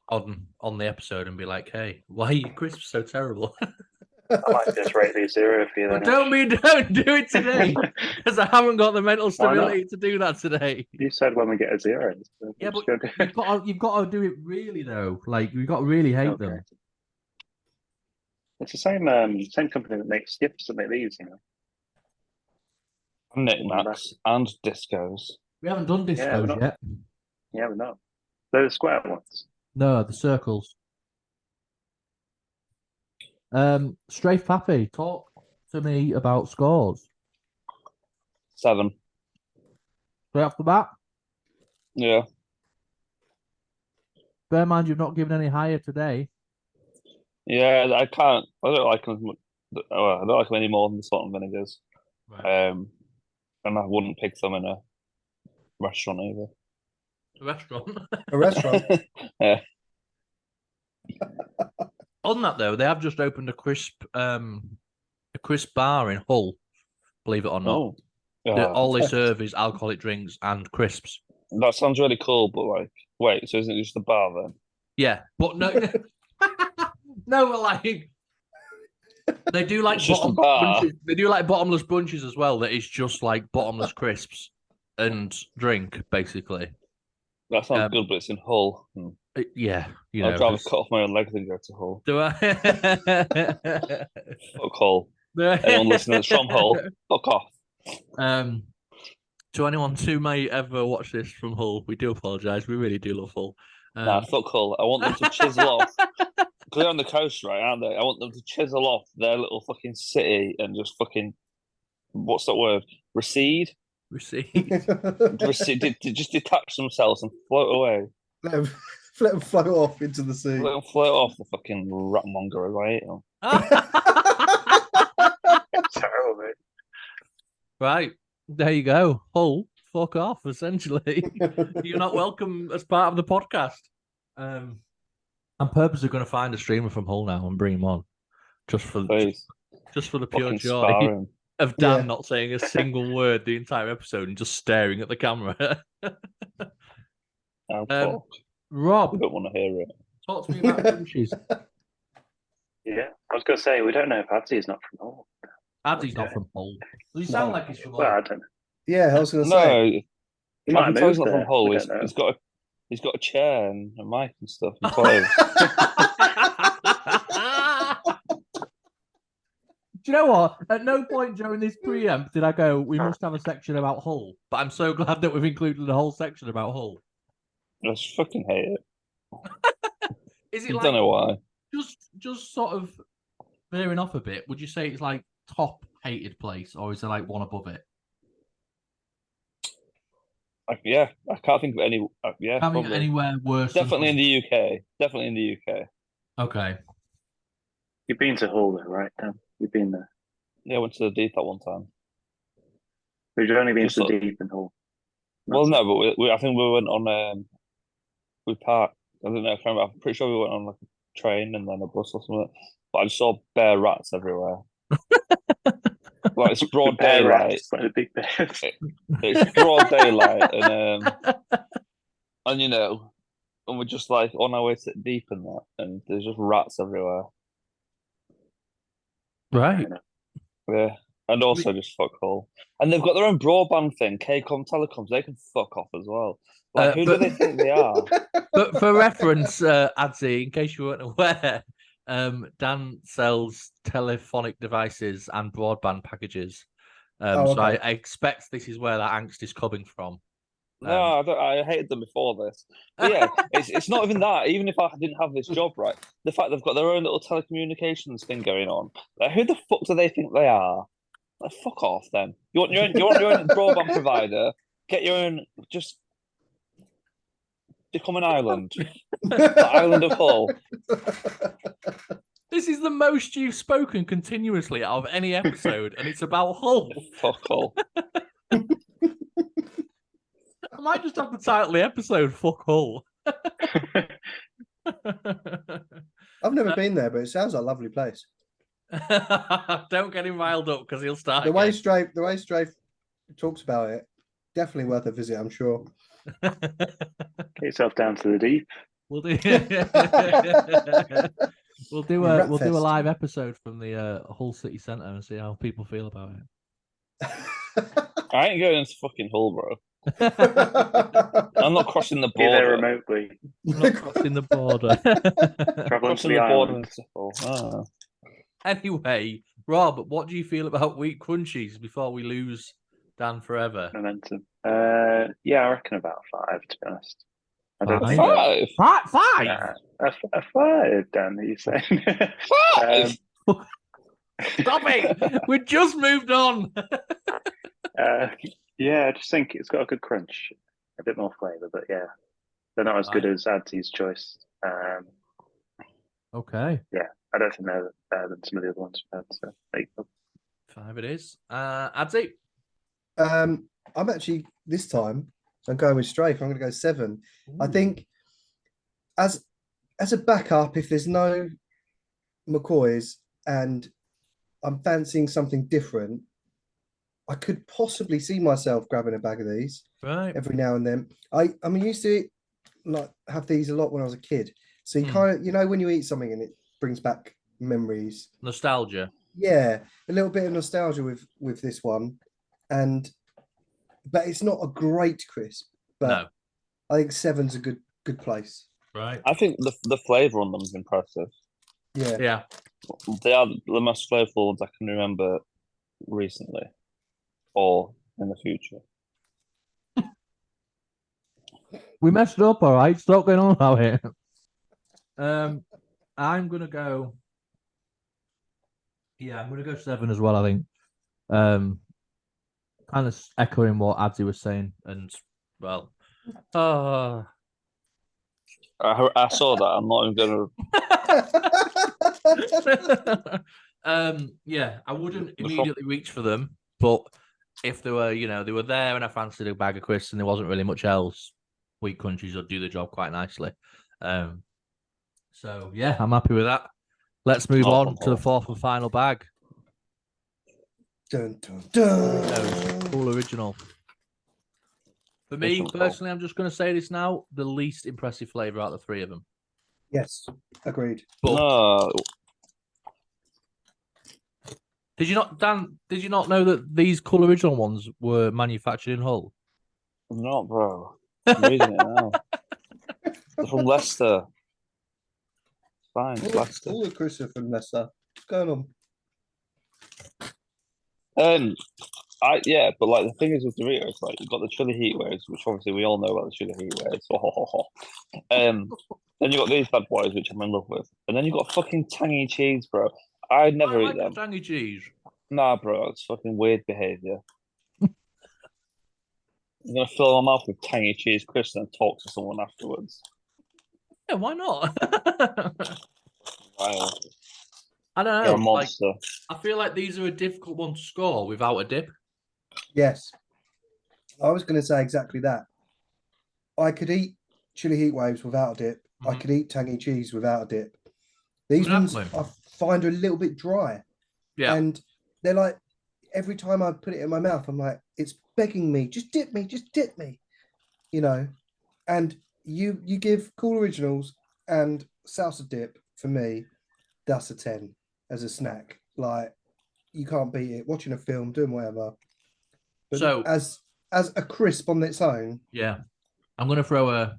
on the episode and be like, hey, why are your crisps so terrible? I might just rate these 0 for you. But Then, don't do it today because I haven't got the mental Why not? stability to do that today. You said when we get a 0. So Yeah, just but go do you've got to do it really though. Like you've got to really hate Okay. them. It's the same company that makes skips that make these, you know. Knickknacks and discos. We haven't done Yeah, we're discos not. yet. Yeah, we're not. They're the square ones. No, the circles. Strafe Pappy, talk to me about scores. 7. Straight off the bat. Yeah. Bear in mind you've not given any higher today. Yeah, I can't. I don't like them. I don't like them any more than the salt and vinegars. Right. And I wouldn't pick them in a restaurant either. A restaurant. A restaurant. Yeah. On that though, they have just opened a crisp bar in Hull. Believe it or not. Oh. Yeah. All they serve is alcoholic drinks and crisps. That sounds really cool, but like, wait, so isn't it just a bar then? Yeah, but no, no, but like they do like It's just a bar. brunches. They do like bottomless brunches as well. That is just like bottomless crisps and drink, basically. That sounds good, but it's in Hull. Yeah, you I'd know. rather cut off my own legs than go to Hull. Do I? Fuck Hull. Anyone listening that's from Hull, fuck off. To anyone who may ever watch this from Hull, we do apologise. We really do love Hull. Nah, fuck Hull. I want them to chisel off. Because they're on the coast, right, aren't they? I want them to chisel off their little fucking city and just fucking, what's that word? Recede? Recede. Just detach themselves and float away. Let them float off into the sea. Let them float off the fucking ratmonger as I hate them. Terrible, mate. Right. There you go. Hull, fuck off, essentially. You're not welcome as part of the podcast. I'm purposely going to find a streamer from Hull now and bring him on. Just for the pure Fucking joy sparring. of Dan not saying a single word the entire episode and just staring at the camera. Rob, I don't want to hear it. talk to me about crunchies. Yeah, I was going to say, we don't know if Adzi's not from Hull. Adzi's not from Hull. Does he sound like he's from Hull? Well, I don't know. Yeah, I was going to say. No, He might I have can tell he's moved not from there. Hull. We He's don't know. got a chair and a mic and stuff and clothes. Do you know what? At no point during this preamp did I go, we must have a section about Hull. But I'm so glad that we've included a whole section about Hull. I just fucking hate it. Is it I like, don't know why. just sort of veering off a bit, would you say it's like top hated place or is there like one above it? Yeah, I can't think of any. Yeah, Can't think of probably. anywhere worse. Definitely in the UK. Definitely in the UK. Okay. You've been to Hull, though, right, Dan? You've been there. Yeah, I went to the Deep that one time. But you've only been Just to the look- Deep in Hull. Well, no, but I think we went on. We parked. I don't know. I can't remember. I'm pretty sure we went on like a train and then a bus or something. But I just saw bare rats everywhere. Like it's broad Bear daylight. rats, like the big bears. It's broad daylight, and you know, and we're just like on our way to Deep and that, and there's just rats everywhere. Right. Yeah, and also just fuck all. And they've got their own broadband thing, Kcom Telecoms. They can fuck off as well. Like, who do they think they are? But for reference, Adzi, in case you weren't aware, Dan sells telephonic devices and broadband packages. So I expect this is where that angst is coming from. No, I hated them before this. But yeah, it's not even that. Even if I didn't have this job, right? The fact they've got their own little telecommunications thing going on. Like, who the fuck do they think they are? Like, fuck off, then. You want your own broadband provider? Get your own. Just become an island. The island of Hull. This is the most you've spoken continuously out of any episode, and it's about Hull. Fuck Hull. I might just have to title the episode "Fuck Hull." I've never been there, but it sounds like a lovely place. Don't get him riled up because he'll start. The way Strafe talks about it, definitely worth a visit, I'm sure. Get yourself down to the deep. We'll do. We'll do a live episode from the Hull City Centre and see how people feel about it. I ain't going into fucking Hull, bro. I'm not crossing the Be there border. remotely. I'm not crossing the border. Traveling to Crossing the the border island. into Hull. Ah. Anyway, Rob, what do you feel about wheat crunchies before we lose Dan forever? Momentum. Yeah, I reckon about 5, to be honest. I don't Five? think that- Five. Five. a 5, Dan, are you saying? Five. Stop it! We just moved on. Yeah, I just think it's got a good crunch, a bit more flavour, but yeah, they're not as good as Adzi's choice. Okay. Yeah, I don't think they're better than some of the other ones we've had. So there you go. 5 it is. Adzi? I'm actually this time I'm going with Strafe. I'm going to go 7. I think as a backup, if there's no McCoys and I'm fancying something different, I could possibly see myself grabbing a bag of these every now and then. I used to have these a lot when I was a kid. So you kind of, when you eat something and it brings back memories. Nostalgia. Yeah, a little bit of nostalgia with this one. But it's not a great crisp. But No. I think 7's a good place. Right. I think the flavour on them is impressive. Yeah. Yeah. They are the most flavourful ones I can remember recently or in the future. We messed up, all right. Stop going on about it. I'm gonna go. Yeah, I'm gonna go 7 as well. I think. Kind of echoing what Adzi was saying, and well, I saw that. I'm not even gonna. Yeah, I wouldn't immediately reach for them, but if they were, they were there and I fancied a bag of crisps and there wasn't really much else, wheat crunchies would do the job quite nicely. So yeah, I'm happy with that. Let's move on to the 4th and final bag. Dun, dun, dun. Cool original. For me, personally, I'm just going to say this now: the least impressive flavor out of the 3 of them. Yes, agreed. But No. did you not, Dan? Did you not know that these Cool Original ones were manufactured in Hull? I'm not, bro. I'm reading it now. They're from Leicester. Fine, it's Leicester. All the crisps are from Leicester. What's going on? But like the thing is with Doritos, like you've got the chili heat waves, which obviously we all know about the chili heat waves. Then you got these bad boys, which I'm in love with, and then you got fucking tangy cheese, bro. I'd never eat them. Tangy cheese. Nah, bro, it's fucking weird behavior. I'm gonna fill my mouth with tangy cheese crisps and talk to someone afterwards. Yeah, why not? Wow. I don't You're a know. monster. I feel like these are a difficult one to score without a dip. Yes. I was going to say exactly that. I could eat chili heat waves without a dip. I could eat tangy cheese without a dip. These ones I find are a little bit dry. Yeah. And they're like, every time I put it in my mouth, I'm like, it's begging me, just dip me. And you give Cool Originals and salsa dip, for me, that's a 10 as a snack. Like, you can't beat it. Watching a film, doing whatever. But so as a crisp on its own. Yeah. I'm gonna throw a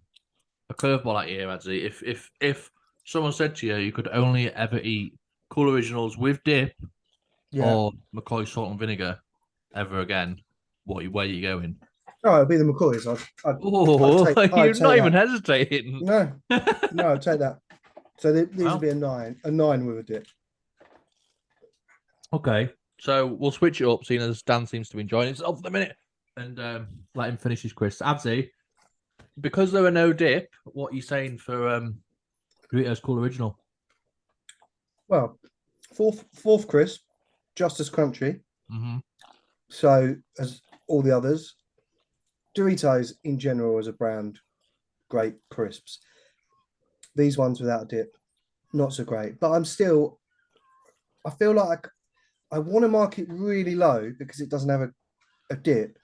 curveball at you here, Adzi. If someone said to you could only ever eat Cool Originals with dip or McCoy salt and vinegar ever again, where are you going? Oh, it'd be the McCoys. I'd You're take not even that. hesitating. No, I'd take that. So these would be a 9 with a dip. Okay, so we'll switch it up, seeing as Dan seems to be enjoying himself at the minute, and let him finish his quiz. Adzi, because there were no dip, what are you saying for Doritos Cool Original? Well, fourth crisp, just as crunchy. Mm-hmm. So as all the others, Doritos in general as a brand, great crisps. These ones without a dip, not so great. But I feel like I want to mark it really low because it doesn't have a dip.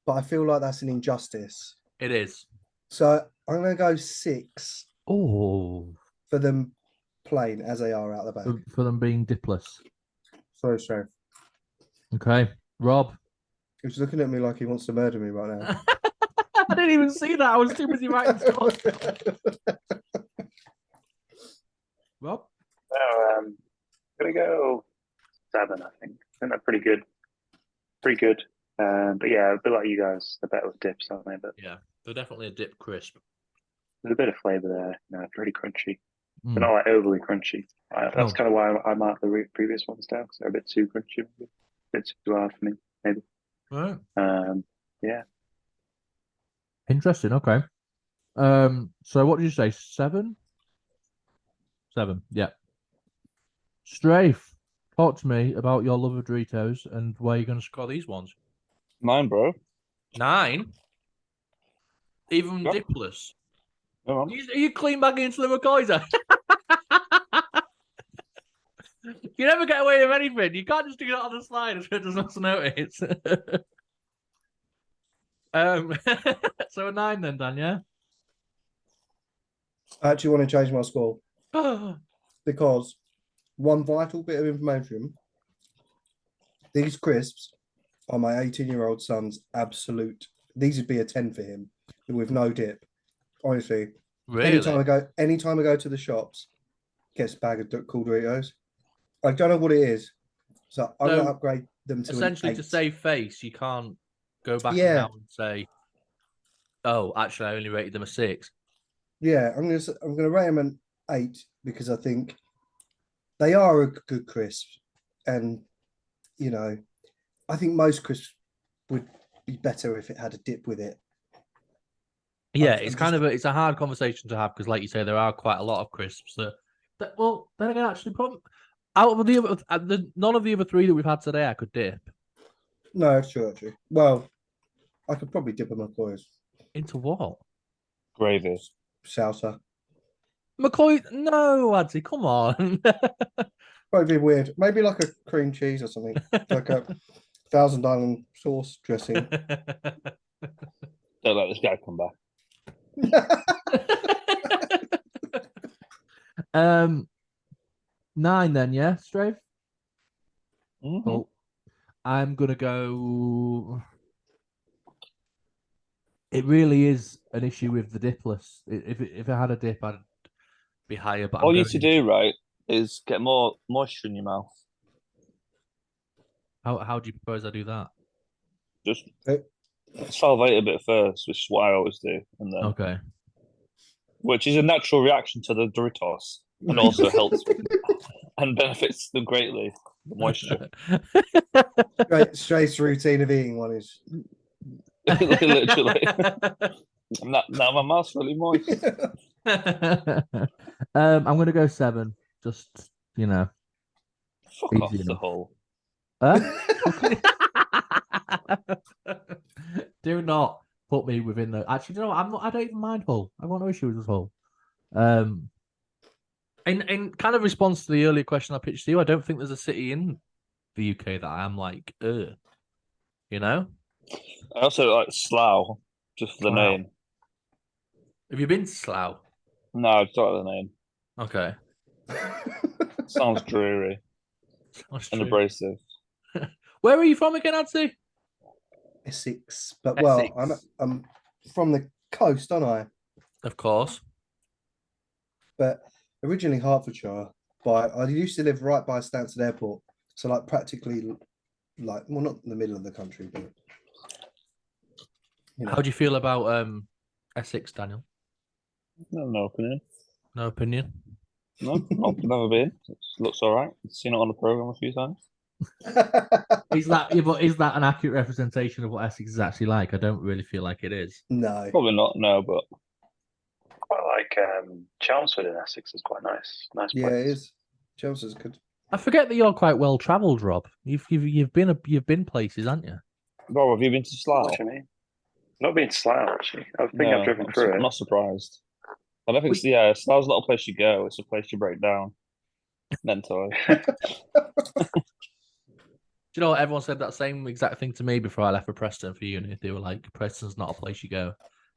But I feel like that's an injustice. It is. So I'm going to go 6. Oh. For them plain as they are out the back. For them being dipless. Sorry, Sheriff. Okay. Rob. He's looking at me like he wants to murder me right now. I didn't even see that. I was too busy writing stuff. Rob? I'm going to go 7, I think. I think they're pretty good. Pretty good. But yeah, a bit like you guys, they're better with dips, aren't they? But yeah, they're definitely a dip crisp. There's a bit of flavour there. No, pretty crunchy. But not like overly crunchy. That's kind of why I marked the previous ones down, because they're a bit too crunchy. A bit too hard for me, maybe. Right. Yeah. Interesting. Okay. So what did you say? 7? 7. Yeah. Strafe, talk to me about your love of Doritos and where you're going to score these ones. 9, bro. 9? Even Yep. dipless? No, Are you clean bagging into the McCoys? You never get away with anything. You can't just do that on the slide if it doesn't notice. So a 9 then, Dan, yeah? I actually want to change my score because one vital bit of information, these crisps are my 18-year-old son's absolute. These would be a 10 for him with no dip. Honestly. Really? Anytime I go to the shops, gets a bag of Cool Doritos. I don't know what it is. So I'm going to upgrade them to essentially an 8. To save face, you can't go back now and say, oh, actually, I only rated them a 6. Yeah, I'm gonna rate them an 8 because I think they are a good crisp, and I think most crisps would be better if it had a dip with it. Yeah, it's a hard conversation to have because, like you say, there are quite a lot of crisps that well, then again, actually, probably out of none of the other 3 that we've had today, I could dip. No, it's true, actually. Well, I could probably dip them McCoys. Into what? Gravy. Salsa. McCoy, no, Adzi, come on. Probably be weird. Maybe like a cream cheese or something, like a Thousand Island sauce dressing. Don't let this guy come back. 9 then, yeah, Strafe? Mm-hmm. Oh, I'm gonna go. It really is an issue with the dipless. If it had a dip, I'd be higher. But all you need to do, right, is get more moisture in your mouth. How do you propose I do that? Just salivate a bit first, which is what I always do, and then okay, which is a natural reaction to the Doritos, and also helps and benefits them greatly. The moisture. Straight's routine of eating one is literally. Now my mouth's really moist. I'm gonna go 7. Just Fuck off the hole. Huh? Do not put me within the. Actually, no, I'm not. I don't even mind Hull. I've got no issues with Hull. In kind of response to the earlier question I pitched to you, I don't think there's a city in the UK that I am like, I also like Slough, just for the name. Have you been to Slough? No, I just don't like the name. Okay. Sounds dreary. And abrasive. Where are you from again, Adzi? Essex, but well, I'm from the coast, aren't I? Of course. But originally Hertfordshire, but I used to live right by Stansted Airport, so like practically, not in the middle of the country, but. How do you feel about Essex, Daniel? No opinion. No opinion. No, I've never been. It looks all right. I've seen it on the program a few times. Is that an accurate representation of what Essex is actually like? I don't really feel like it is. No. Probably not. No, but Quite like Chelmsford in Essex is quite nice. Nice place. Yeah, it is. Chelsea's good. I forget that you're quite well travelled, Rob. You've been places, haven't you? Rob, have you been to Slough? What do you mean? Not being Slough, actually. I think No, I've driven I'm through it. not surprised. I don't think. Slough's not a place you go. It's a place you break down mentally. Do you know what? Everyone said that same exact thing to me before I left for Preston for uni. They were like, Preston's not a place you go.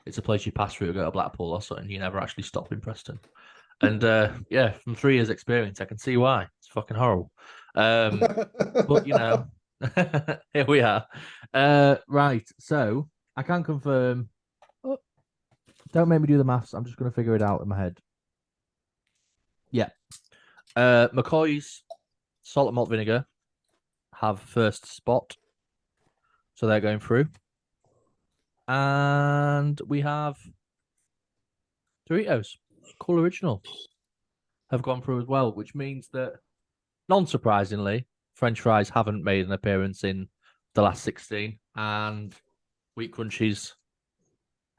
It's a place you pass through to go to Blackpool or something. You never actually stop in Preston. And from 3 years' experience, I can see why. It's fucking horrible. But, here we are. Right. So I can confirm. Oh, don't make me do the maths. I'm just going to figure it out in my head. Yeah. McCoy's salt and malt vinegar have first spot. So they're going through. And we have Doritos, Cool Original, have gone through as well, which means that, non-surprisingly, French fries haven't made an appearance in the last 16. And Wheat Crunchies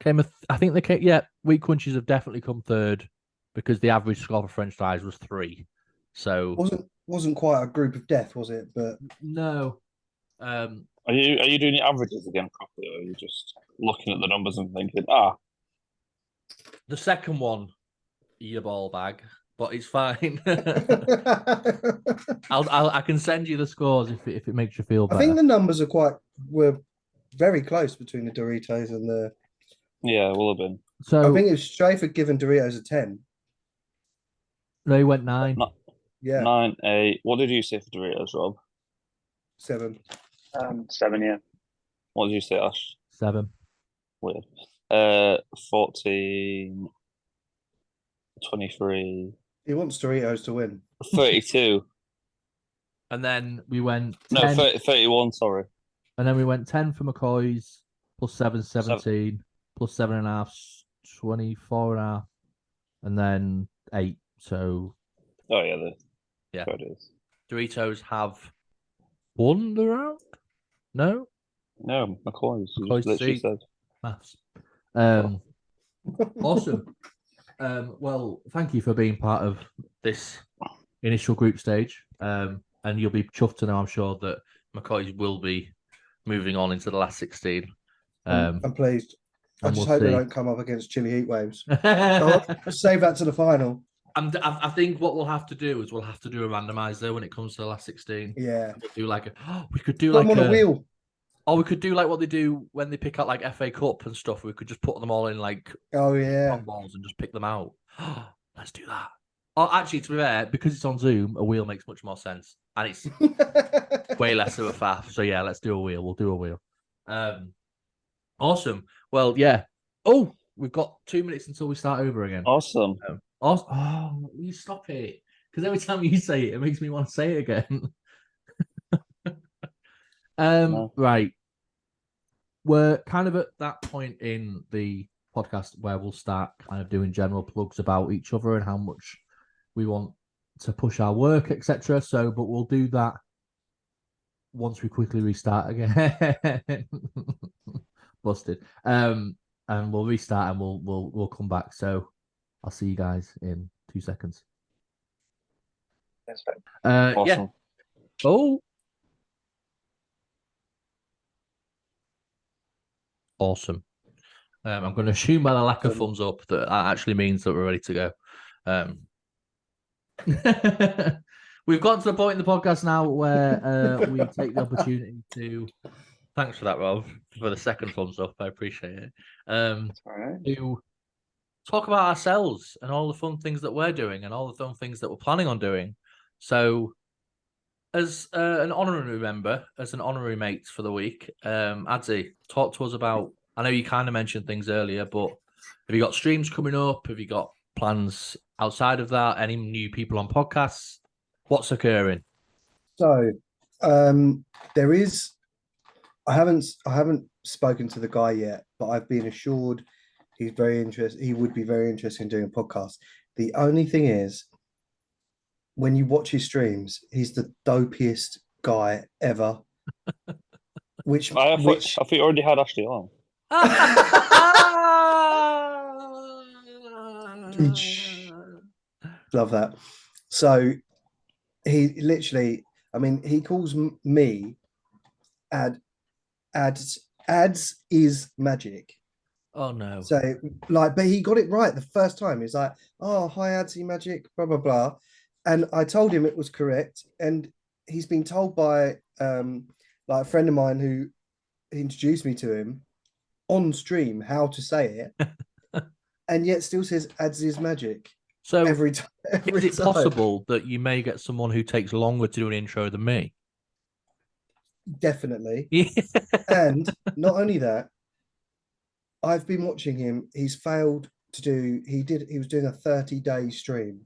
Wheat Crunchies have definitely come third because the average score for French fries was 3. So wasn't quite a group of death, was it? But no. Are you doing your averages again properly, or are you just looking at the numbers and thinking, the second one, your ball bag, but it's fine. I can send you the scores if it makes you feel better. I think the numbers were very close between the Doritos and the. Yeah, will have been. So I think if Strafe had given Doritos a 10. No, he went 9. Yeah. 9, 8. What did you say for Doritos, Rob? 7. 7, yeah. What did you say, Ash? 7. Weird. 14, 23. He wants Doritos to win. 32. And then we went 10. No, 31, sorry. And then we went 10 for McCoy's, plus 7, 17, plus 7.5, 24.5, and then 8. So. Oh, yeah. It is. Doritos have won the round? No? No, McCoy's. You McCoy's just literally said. Maths. Awesome. Well, thank you for being part of this initial group stage. And you'll be chuffed to know, I'm sure, that McCoy's will be moving on into the last 16. I'm pleased. I just hope they don't come up against Chili Heat Waves. Save that to the final. I think what we'll have to do is we'll have to do a randomizer when it comes to the last 16. Yeah. We could do like on a wheel. Or we could do like what they do when they pick out like FA Cup and stuff. We could just put them all in like balls and just pick them out. Let's do that. Oh, actually, to be fair, because it's on Zoom, a wheel makes much more sense, and it's way less of a faff. So yeah, let's do a wheel. We'll do a wheel. Awesome. Well, yeah. Oh, we've got 2 minutes until we start over again. Awesome. Awesome. Oh, will you stop it? Because every time you say it, it makes me want to say it again. No. Right. We're kind of at that point in the podcast where we'll start kind of doing general plugs about each other and how much we want to push our work, etc. So, but we'll do that once we quickly restart again. Busted. And we'll restart and we'll come back. So I'll see you guys in 2 seconds. Awesome. Yeah. Oh. Awesome. I'm going to assume by the lack of thumbs up that actually means that we're ready to go. We've got to the point in the podcast now where we take the opportunity to. Thanks for that, Rob, for the second thumbs up. I appreciate it. To talk about ourselves and all the fun things that we're doing and all the fun things that we're planning on doing. So, as an honorary member, as an honorary mate for the week, Adzi, talk to us about. I know you kind of mentioned things earlier, but have you got streams coming up? Have you got plans outside of that? Any new people on podcasts? What's occurring? So, there is. I haven't spoken to the guy yet, but I've been assured he's very interested. He would be very interested in doing a podcast. The only thing is, when you watch his streams, he's the dopiest guy ever. Which I thought you already had Ashley on. Love that. So he literally, I mean, he calls me ads is magic. Oh no. So like, but he got it right the first time. He's like, oh, hi, AdziMagic, blah, blah, blah. And I told him it was correct. And he's been told by like a friend of mine who introduced me to him on stream how to say it. And yet still says AdziMagic. So every time. Is it possible that you may get someone who takes longer to do an intro than me? Definitely. Yeah. And not only that, I've been watching him. He's failed to do. He was doing a 30-day stream,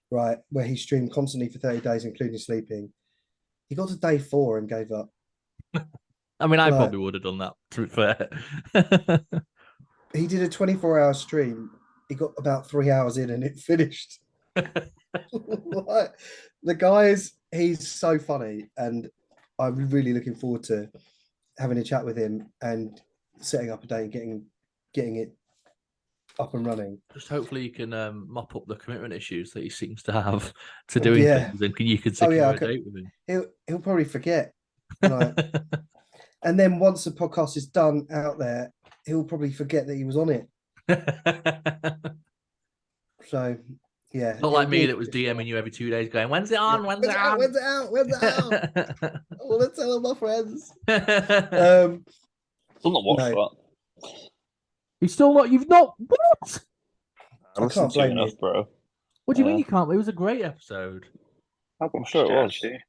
right, where he streamed constantly for 30 days, including sleeping. He got to day 4 and gave up. I mean, I probably would have done that, to be fair. He did a 24-hour stream. He got about 3 hours in and it finished. Like, the guys, he's so funny, and I'm really looking forward to having a chat with him and setting up a day and getting it up and running. Just hopefully you can mop up the commitment issues that he seems to have to doing things, and you can secure a date with him. He'll probably forget. And then once the podcast is done out there, he'll probably forget that he was on it. So yeah, not like me that was DMing you every 2 days, going, "When's it on? When's it on? When's it out? When's it out?" I want to tell all my friends. Still not watched that. He's still not. You've not what? I can't blame enough, bro. What do you mean you can't? It was a great episode. I'm sure it was. Actually.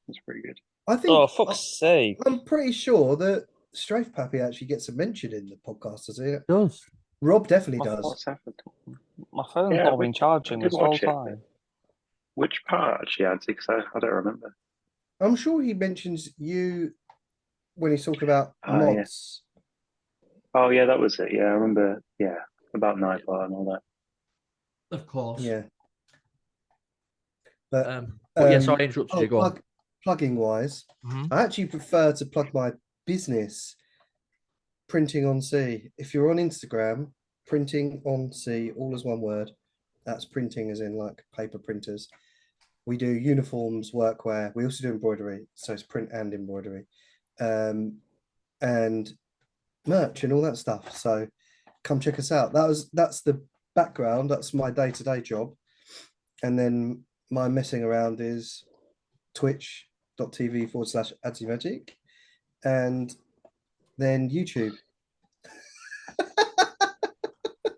It's pretty good. I think. Oh, fuck's sake! I'm pretty sure that Strafe Pappy actually gets a mention in the podcast, does it? Does. Rob definitely does. What's happened? My phone's not been charging this whole time. Which part actually, Adzi? Because I don't remember. I'm sure he mentions you when he's talking about mods. Yeah. Oh yeah, that was it. Yeah, I remember. Yeah, about Nightbar and all that. Of course. Yeah. But yeah, sorry, I interrupted you. Go on. Plugging wise, I actually prefer to plug my business, printingonsea. If you're on Instagram, printingonsea, all as one word. That's printing as in like paper printers. We do uniforms, workwear. We also do embroidery, so it's print and embroidery, and merch and all that stuff. So come check us out. That's the background. That's my day-to-day job, and then my messing around is twitch.tv/AdziMagic, and then YouTube.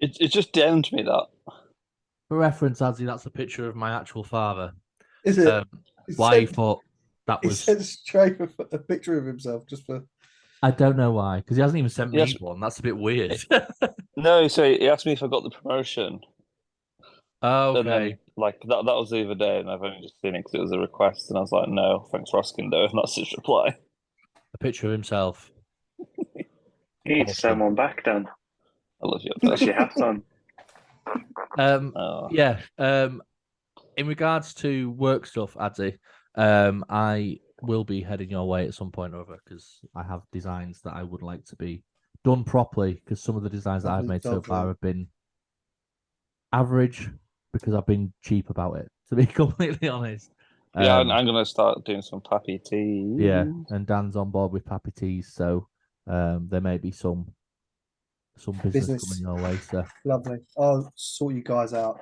It just DM'd me that. For reference, Adzi, that's a picture of my actual father. Is it? Why he thought that was... He sent straight a picture of himself just for... I don't know why, because he hasn't even sent me one. That's a bit weird. No, so he asked me if I got the promotion. Oh, okay. Then, like, that was the other day, and I've only just seen it because it was a request, and I was like, no, thanks for asking, though, and that's his reply. A picture of himself. You need to send one back, Dan. I love you. That's your hat on. Yeah. In regards to work stuff, Adzi, I will be heading your way at some point or other, because I have designs that I would like to be done properly, because some of the designs that I've made so far have been average because I've been cheap about it, to be completely honest. Yeah, I'm going to start doing some Pappy teas. Yeah, and Dan's on board with Pappy teas, so there may be some business coming your way. So lovely. I'll sort you guys out.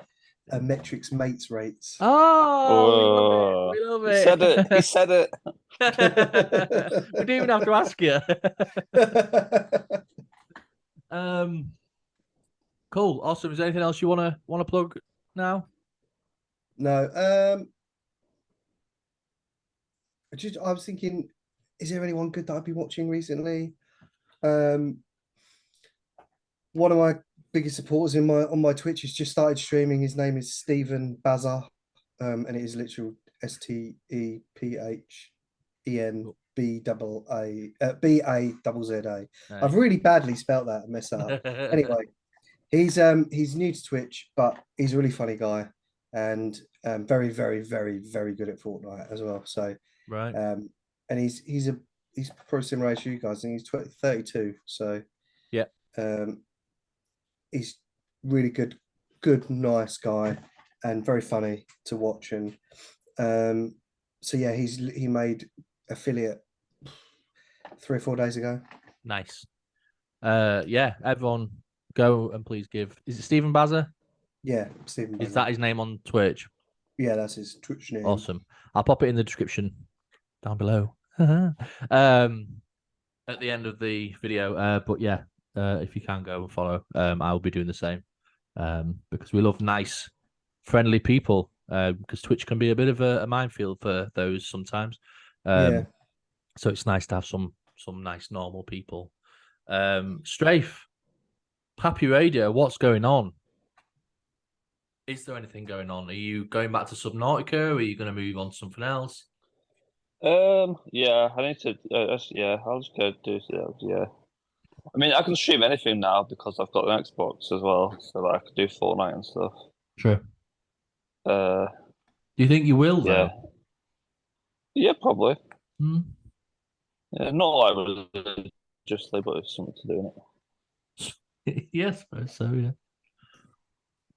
MMetric Mates rates. Oh, we love it. He said it. We didn't even have to ask you. Cool, awesome. Is there anything else you want to plug now? No. I was thinking, is there anyone good that I've been watching recently? One of my biggest supporters on my Twitch has just started streaming. His name is Stephen Bazza, and it is literal STEPHENBAZZA. I've really badly spelt that and messed that up. Anyway, he's new to Twitch, but he's a really funny guy. and very, very, very, very good at Fortnite as well. So Right. And he's probably similar age to you guys, and he's 32. So yeah, he's really good, nice guy, and very funny to watch. And so yeah, he made affiliate 3 or 4 days ago. Nice. Yeah, everyone go and please give. Is it Stephen Bazza? Yeah, Stephen Bazza. Is that his name on Twitch? Yeah, that's his Twitch name. Awesome. I'll pop it in the description down below. At the end of the video. But yeah, if you can go and follow, I'll be doing the same. Because we love nice, friendly people. Because Twitch can be a bit of a minefield for those sometimes. Yeah. So it's nice to have some nice normal people. Strafe, Pappy Radio, what's going on? Is there anything going on? Are you going back to Subnautica? Or are you going to move on to something else? Yeah, I need to. Yeah, I'll just go do that. Yeah, I mean, I can stream anything now because I've got an Xbox as well, so that I can do Fortnite and stuff. True. Do you think you will though? Yeah, probably. Hmm. Yeah, not like religiously, but it's something to do in it. Yes, I suppose so. Yeah.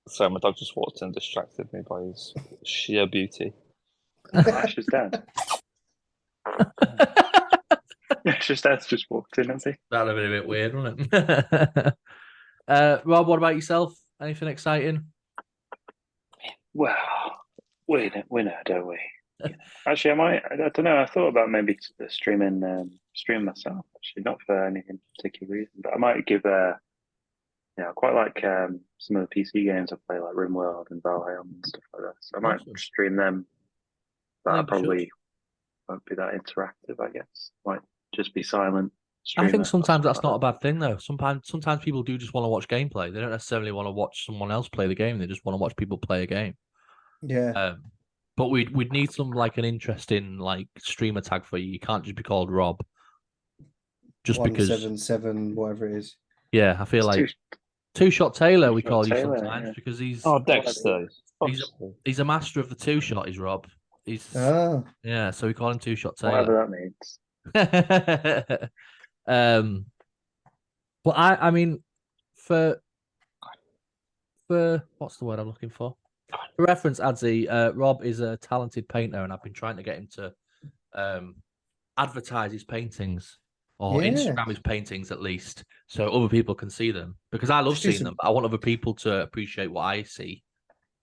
So my dog just walked in and distracted me by his sheer beauty. Ash's dad. Ash's dad's just walked in, has he? That'd have been a bit weird, wouldn't it? Rob, what about yourself? Anything exciting? Well, we know, don't we? Actually, I don't know. I thought about maybe streaming myself. Actually, not for anything particular reason, but I might give I quite like some of the PC games I play, like RimWorld and Valheim and stuff like that. So I might stream them, but I probably won't be that interactive. I guess might just be silent. I think sometimes that's not a bad thing, though. Sometimes people do just want to watch gameplay. They don't necessarily want to watch someone else play the game. They just want to watch people play a game. Yeah. But we'd need some like an interesting like streamer tag for you. You can't just be called Rob. Just 177, whatever it is. Yeah, I feel like Two Shot Taylor. We call you sometimes because he's Dexter. He's a master of the two shot. He's Rob. He's yeah. So we call him Two Shot Taylor. Whatever that means. Well, I mean, for what's the word I'm looking for? For reference, Adzi, Rob is a talented painter, and I've been trying to get him to advertise his paintings or Instagram his paintings at least, so other people can see them. Because I love seeing them, but I want other people to appreciate what I see.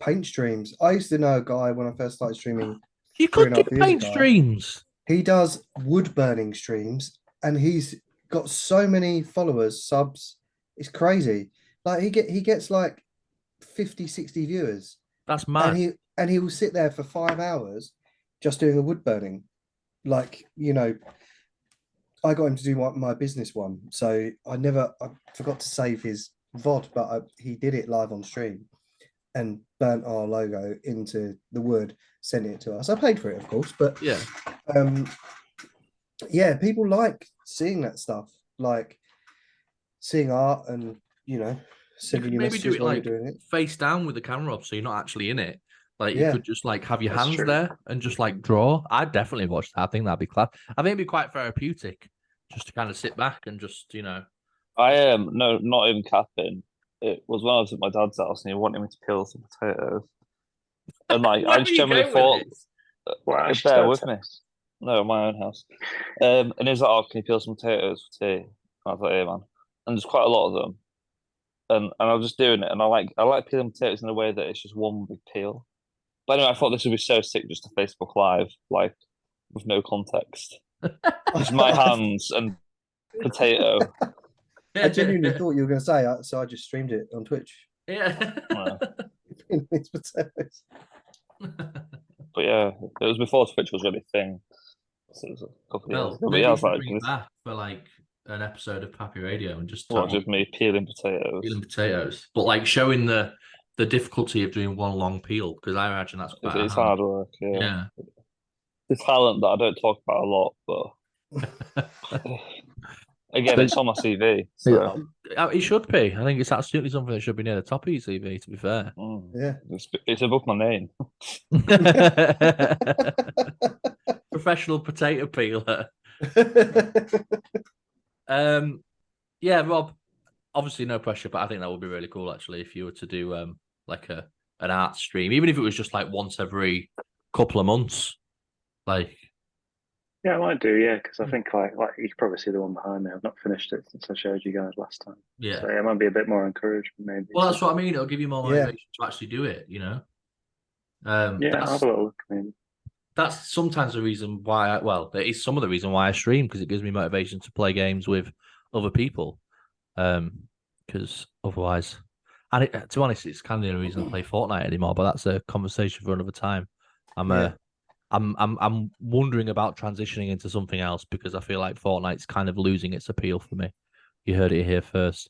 Paint streams. I used to know a guy when I first started streaming. You could do paint streams. He does wood burning streams, and he's got so many followers, subs. It's crazy. Like he gets like 50, 60 viewers. That's mad. And he will sit there for 5 hours just doing a wood burning. Like, I got him to do my business one. So I forgot to save his VOD, but he did it live on stream and burnt our logo into the wood, sent it to us. I paid for it, of course, but yeah, people like seeing that stuff, like seeing art and, sending you messages while you're doing it. Face down with the camera up, so you're not actually in it. Like you could just like have your hands there and just like draw. I'd definitely watch that. I think that'd be class. I think it'd be quite therapeutic just to kind of sit back and just, I am not even capping. It was when I was at my dad's house and he wanted me to peel some potatoes. And like I just generally thought bear with me. No, my own house. And he was like, "Oh, can you peel some potatoes for tea?" And I was like, "Yeah, man." And there's quite a lot of them. And I was just doing it, and I like peeling potatoes in a way that it's just one big peel. But anyway, I thought this would be so sick just to Facebook Live, like with no context. Just my hands and potato. I genuinely thought you were going to say, so I just streamed it on Twitch. Yeah. It's potatoes. But yeah, it was before Twitch was really a thing. So it was a couple of years ago. But yeah, I was like, back for like an episode of Pappy Radio and just me peeling potatoes. But like showing the difficulty of doing one long peel, because I imagine that's quite hard work. Yeah. The talent that I don't talk about a lot, but again, it's on my CV. So. It should be. I think it's absolutely something that should be near the top of your CV, to be fair. Yeah. It's above my name. Professional potato peeler. Yeah, Rob, obviously no pressure, but I think that would be really cool actually if you were to do like an art stream, even if it was just like once every couple of months. Like, yeah, I might do, yeah, because I think like you can probably see the one behind me. I've not finished it since I showed you guys last time. yeah. So yeah, it might be a bit more encouragement, maybe. Well, that's what I mean. It'll give you more Yeah. motivation to actually do it, you know? Yeah, I'll have a little look, maybe. That's sometimes the reason why it is some of the reason why I stream, because it gives me motivation to play games with other people. Because otherwise, and to be honest, it's kind of the only reason I play Fortnite anymore. But that's a conversation for another time. I'm wondering about transitioning into something else because I feel like Fortnite's kind of losing its appeal for me. You heard it here first.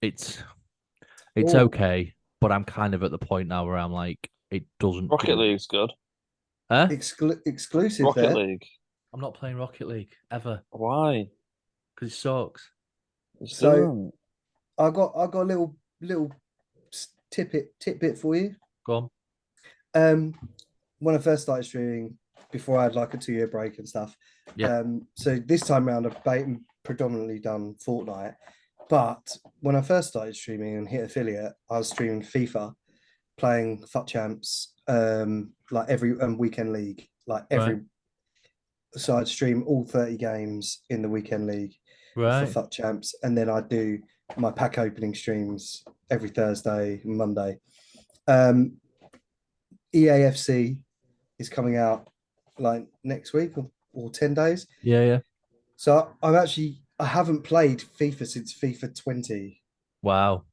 It's okay, but I'm kind of at the point now where I'm like, it doesn't. Rocket League's good. Huh? Exclusive Rocket there. League. I'm not playing Rocket League ever Why? because it sucks. So I got a little tidbit for you. Go on. When I first started streaming, before I had like a 2-year break and stuff. Yeah. So this time around, I've predominantly done Fortnite. But when I first started streaming and hit affiliate, I was streaming FIFA, playing FUT Champs, like every weekend league, like every. Right. So I'd stream all 30 games in the weekend league Right. for FUT Champs, and then I'd do my pack opening streams every Thursday and Monday. EAFC is coming out like next week or 10 days. Yeah. So I haven't played FIFA since FIFA 20. Wow.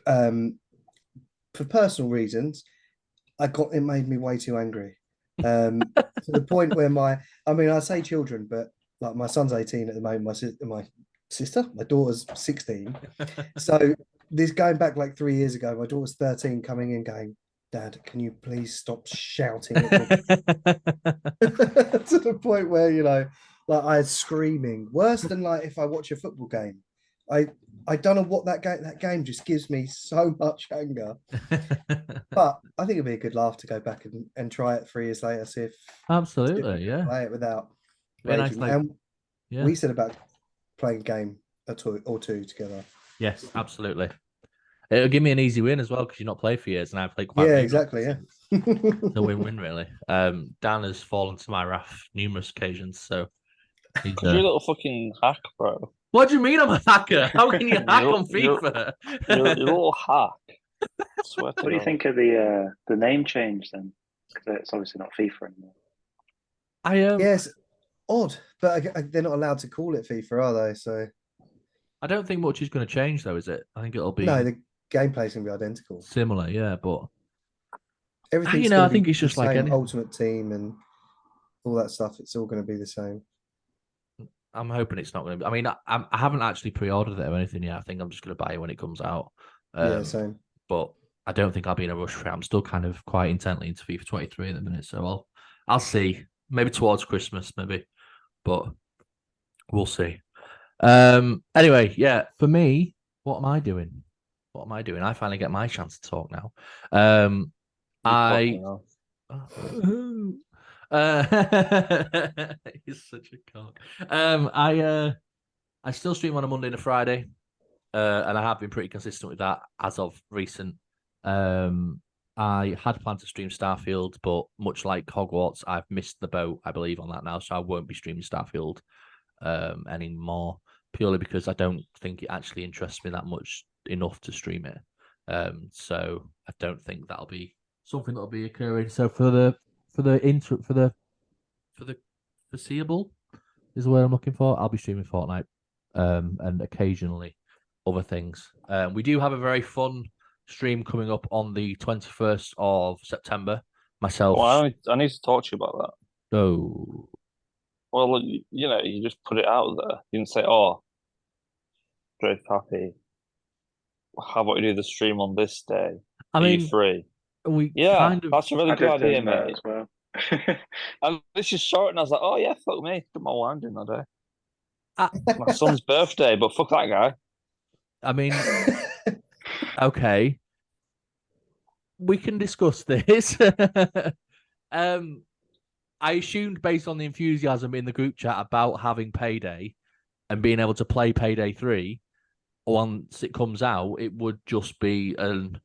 For personal reasons, it made me way too angry. To the point where I say children, but like my son's 18 at the moment, my daughter's 16. So this going back like 3 years ago, my daughter's 13 coming in going, Dad, can you please stop shouting at me? To the point where, like I was screaming worse than like if I watch a football game. I don't know what that game just gives me so much anger. But I think it'd be a good laugh to go back and try it 3 years later, see if Absolutely, yeah. play it without Nice, raging. We said about playing a game or two together. Yes, absolutely. It'll give me an easy win as well because you're not played for years, and I played quite. Yeah, exactly. Yeah, it's a win-win really. Dan has fallen to my wrath numerous occasions, so because you're a little fucking hack, bro. What do you mean I'm a hacker? How can you hack on FIFA? You're a little hack. What do you think of the name change then? Because it's obviously not FIFA anymore. Yes, odd, but they're not allowed to call it FIFA, are they? So I don't think much is going to change, though, is it? I think it'll be the gameplay's going to be identical, similar, yeah, but everything. I think it's just like any Ultimate Team and all that stuff. It's all going to be the same. I'm hoping it's not going to be. I mean, I haven't actually pre-ordered it or anything yet. I think I'm just going to buy it when it comes out. Yeah, same. But I don't think I'll be in a rush for it. I'm still kind of quite intently into FIFA 23 at the minute, so I'll see. Maybe towards Christmas, maybe, but we'll see. Anyway, yeah. For me, what am I doing? I finally get my chance to talk now. He's such a cock. I still stream on a Monday and a Friday, and I have been pretty consistent with that as of recent. I had planned to stream Starfield, but much like Hogwarts, I've missed the boat, I believe, on that now, so I won't be streaming Starfield anymore, purely because I don't think it actually interests me that much enough to stream it. So I don't think that'll be something that'll be occurring. So for the foreseeable is the word I'm looking for. I'll be streaming Fortnite, and occasionally other things. We do have a very fun stream coming up on the 21st of September. Myself. Well, I need to talk to you about that. Oh. Well, you just put it out there. You didn't say, "Oh, Drake Happy, how about you do the stream on this day? Are you free?" That's a really good idea, mate. As well. And this is short, and I was like, "Oh yeah, fuck me, got my wine in that day." My son's birthday, but fuck that guy. I mean, okay, we can discuss this. I assumed based on the enthusiasm in the group chat about having Payday and being able to play Payday 3 once it comes out, it would just be an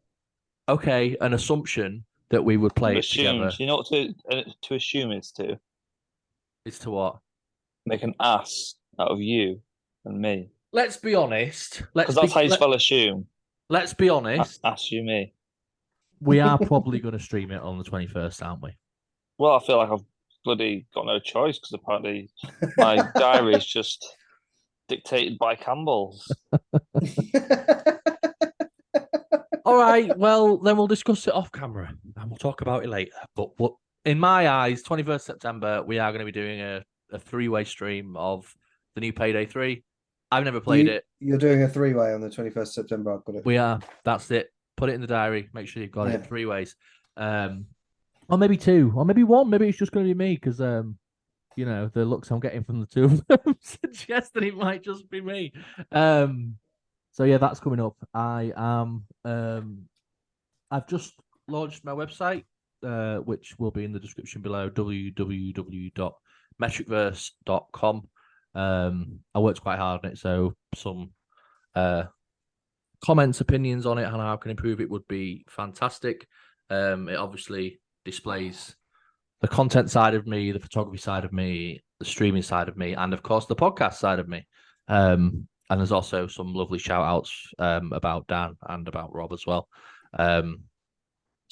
assumption that we would play it together. You know what to assume is to? It's to what? Make an ass out of you and me. Let's be honest. Because that's how you spell assume. Let's be honest. Ass you me. We are probably going to stream it on the 21st, aren't we? Well, I feel like I've bloody got no choice because apparently my diary is just dictated by Campbell's. All right, well, then we'll discuss it off camera and we'll talk about it later. But in my eyes, 21st September, we are going to be doing a three-way stream of the new Payday 3. I've never played it. You're doing a three-way on the 21st September. I've got it. We are. That's it. Put it in the diary. Make sure you've got it 3 ways. Or maybe 2, or maybe 1. Maybe it's just going to be me because, you know, the looks I'm getting from the 2 of them suggest that it might just be me. So yeah, that's coming up. I am. I've just launched my website, which will be in the description below. www.metricverse.com. I worked quite hard on it, so some comments, opinions on it, and how I can improve it would be fantastic. It obviously displays the content side of me, the photography side of me, the streaming side of me, and of course the podcast side of me. And there's also some lovely shout outs about Dan and about Rob as well. So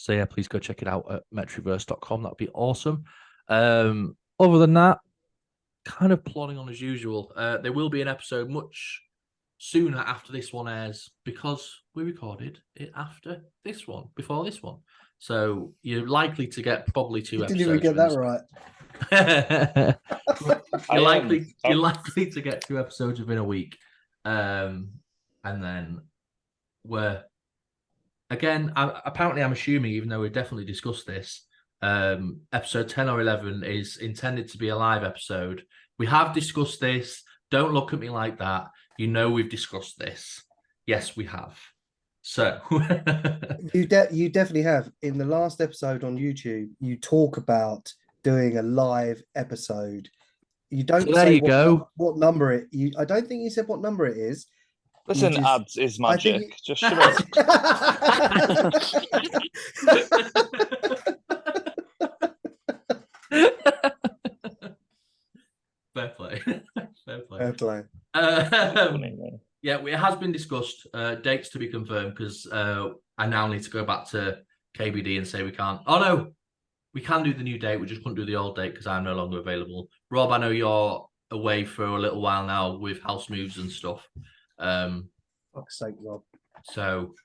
yeah, please go check it out at metricverse.com. That'd be awesome. Other than that, kind of plodding on as usual. There will be an episode much sooner after this one airs because we recorded it after this one, before this one. So you're likely to get probably 2 episodes. Didn't even get that right. You're likely to get 2 episodes within a week. And then apparently I'm assuming, even though we've definitely discussed this, episode 10 or 11 is intended to be a live episode. We have discussed this. Don't look at me like that. You know we've discussed this. Yes, we have. So you definitely have. In the last episode on YouTube, you talk about doing a live episode. You don't say what number it. I don't think you said what number it is. Listen, AdziMagic. Just shut up. Fair play. Fair play. Yeah, it has been discussed. Dates to be confirmed because I now need to go back to KBD and say we can't. Oh no, we can do the new date. We just couldn't do the old date because I'm no longer available. Rob, I know you're away for a little while now with house moves and stuff. Fuck's sake, Rob. So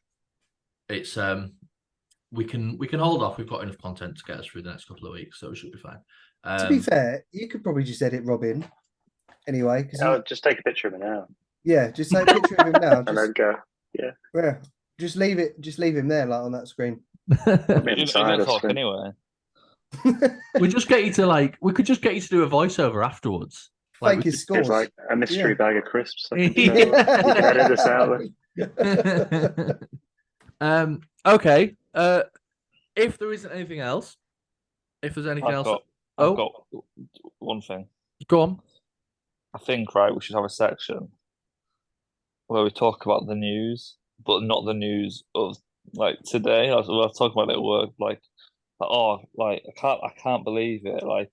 it's we can hold off. We've got enough content to get us through the next couple of weeks, so it should be fine. To be fair, you could probably just edit Rob in anyway. Just take a picture of him now. Yeah, just take a picture of him now. And then go. Yeah. Just leave him there, like on that screen. Anyway. We just get you to we could just get you to do a voiceover afterwards. Fake his scores. It's like a mystery bag of crisps. Edit this out. Okay. If there isn't anything else, if there's anything else, I've got one thing. Go on. I think we should have a section where we talk about the news, but not the news of today. We'll talk about it at work. I can't believe it. I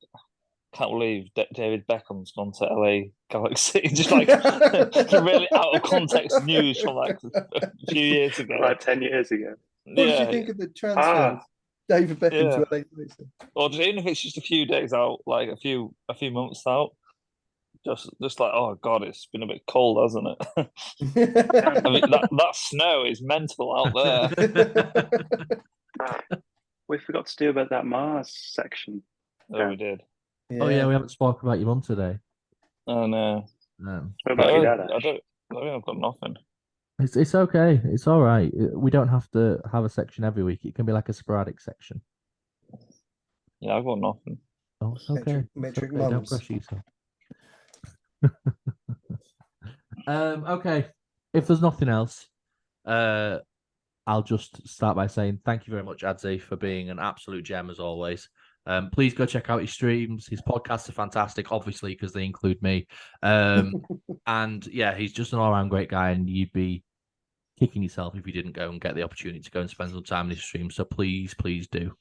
can't believe David Beckham's gone to LA Galaxy. Just really out of context news from a few years ago, 10 years ago. What did you think of the transfer? David Beckham to LA Galaxy? Or even if it's just a few days out, a few months out. Just oh god, it's been a bit cold, hasn't it? I mean, that snow is mental out there. We forgot to do about that Mars section. Oh, we did. Yeah. Oh yeah, we haven't spoken about your mum today. Oh no. What about your dad? I think I've got nothing. It's okay. It's all right. We don't have to have a section every week. It can be like a sporadic section. Yeah, I've got nothing. Oh, it's okay. Metric Don't mums. pressure yourself. Okay. If there's nothing else, I'll just start by saying thank you very much, Adzi, for being an absolute gem as always. Please go check out his streams. His podcasts are fantastic, obviously, because they include me. And yeah, he's just an all-around great guy, and you'd be kicking yourself if you didn't go and get the opportunity to go and spend some time in his stream. So please do.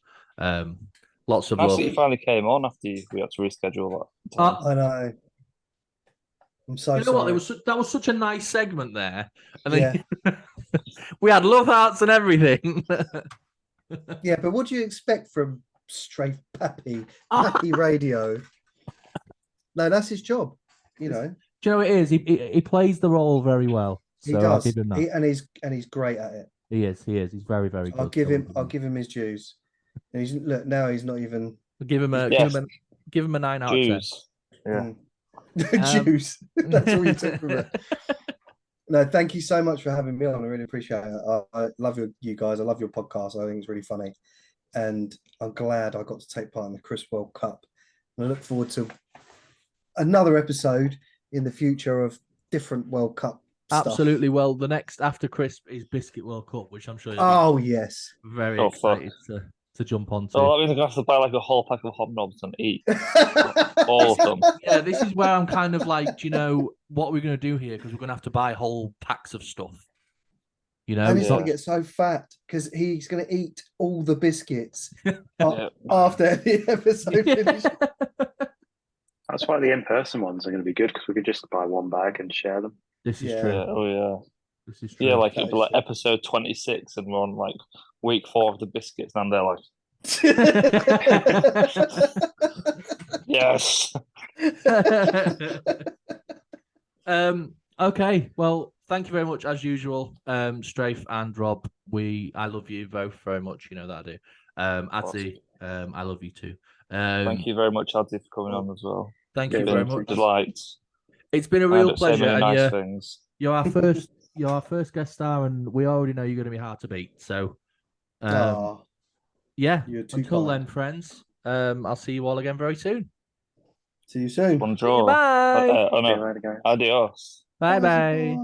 Lots of love. You finally came on after we had to reschedule that. I know. I'm so sorry. What? That was such a nice segment there, and then we had love hearts and everything. Yeah, but what do you expect from Strafe Pappy Radio? No, that's his job. You know. Do you know what it is? He plays the role very well. So He does, I'll give him that. and he's great at it. He is. He's very good. I'll give him his dues. And now he's not even. Give him a 9 out of 10. Yeah. Juice. That's all you're talking about. No, thank you so much for having me on. I really appreciate it. I love you guys. I love your podcast. I think it's really funny. And I'm glad I got to take part in the Crisp World Cup. And I look forward to another episode in the future of different World Cup stuff. Absolutely. Well, the next after Crisp is Biscuit World Cup, which I'm sure you'll be very excited to jump onto. So that means I'm going to have to buy like a whole pack of hobnobs and eat all of them. Yeah, this is where I'm kind of like, do you know what we're going to do here? Because we're going to have to buy whole packs of stuff. You know, and he's going to get so fat because he's going to eat all the biscuits after the episode finishes. That's why the in-person ones are going to be good because we could just buy one bag and share them. This is true. Yeah. Oh yeah. This is true. Yeah, like it'd be like episode 26, and we're on like week 4 of the biscuits, and they're like, yes. Okay. Well, thank you very much as usual, Strafe and Rob. I love you both very much. You know that I do. Adzi, I love you too. Thank you very much, Adzi, for coming on as well. Thank you very much. Delight. It's been a real pleasure. So many nice things. You're our first guest star, and we already know you're going to be hard to beat. So, yeah. Until then, friends, I'll see you all again very soon. See you soon. Bonjour. Bye. Adios. Bye.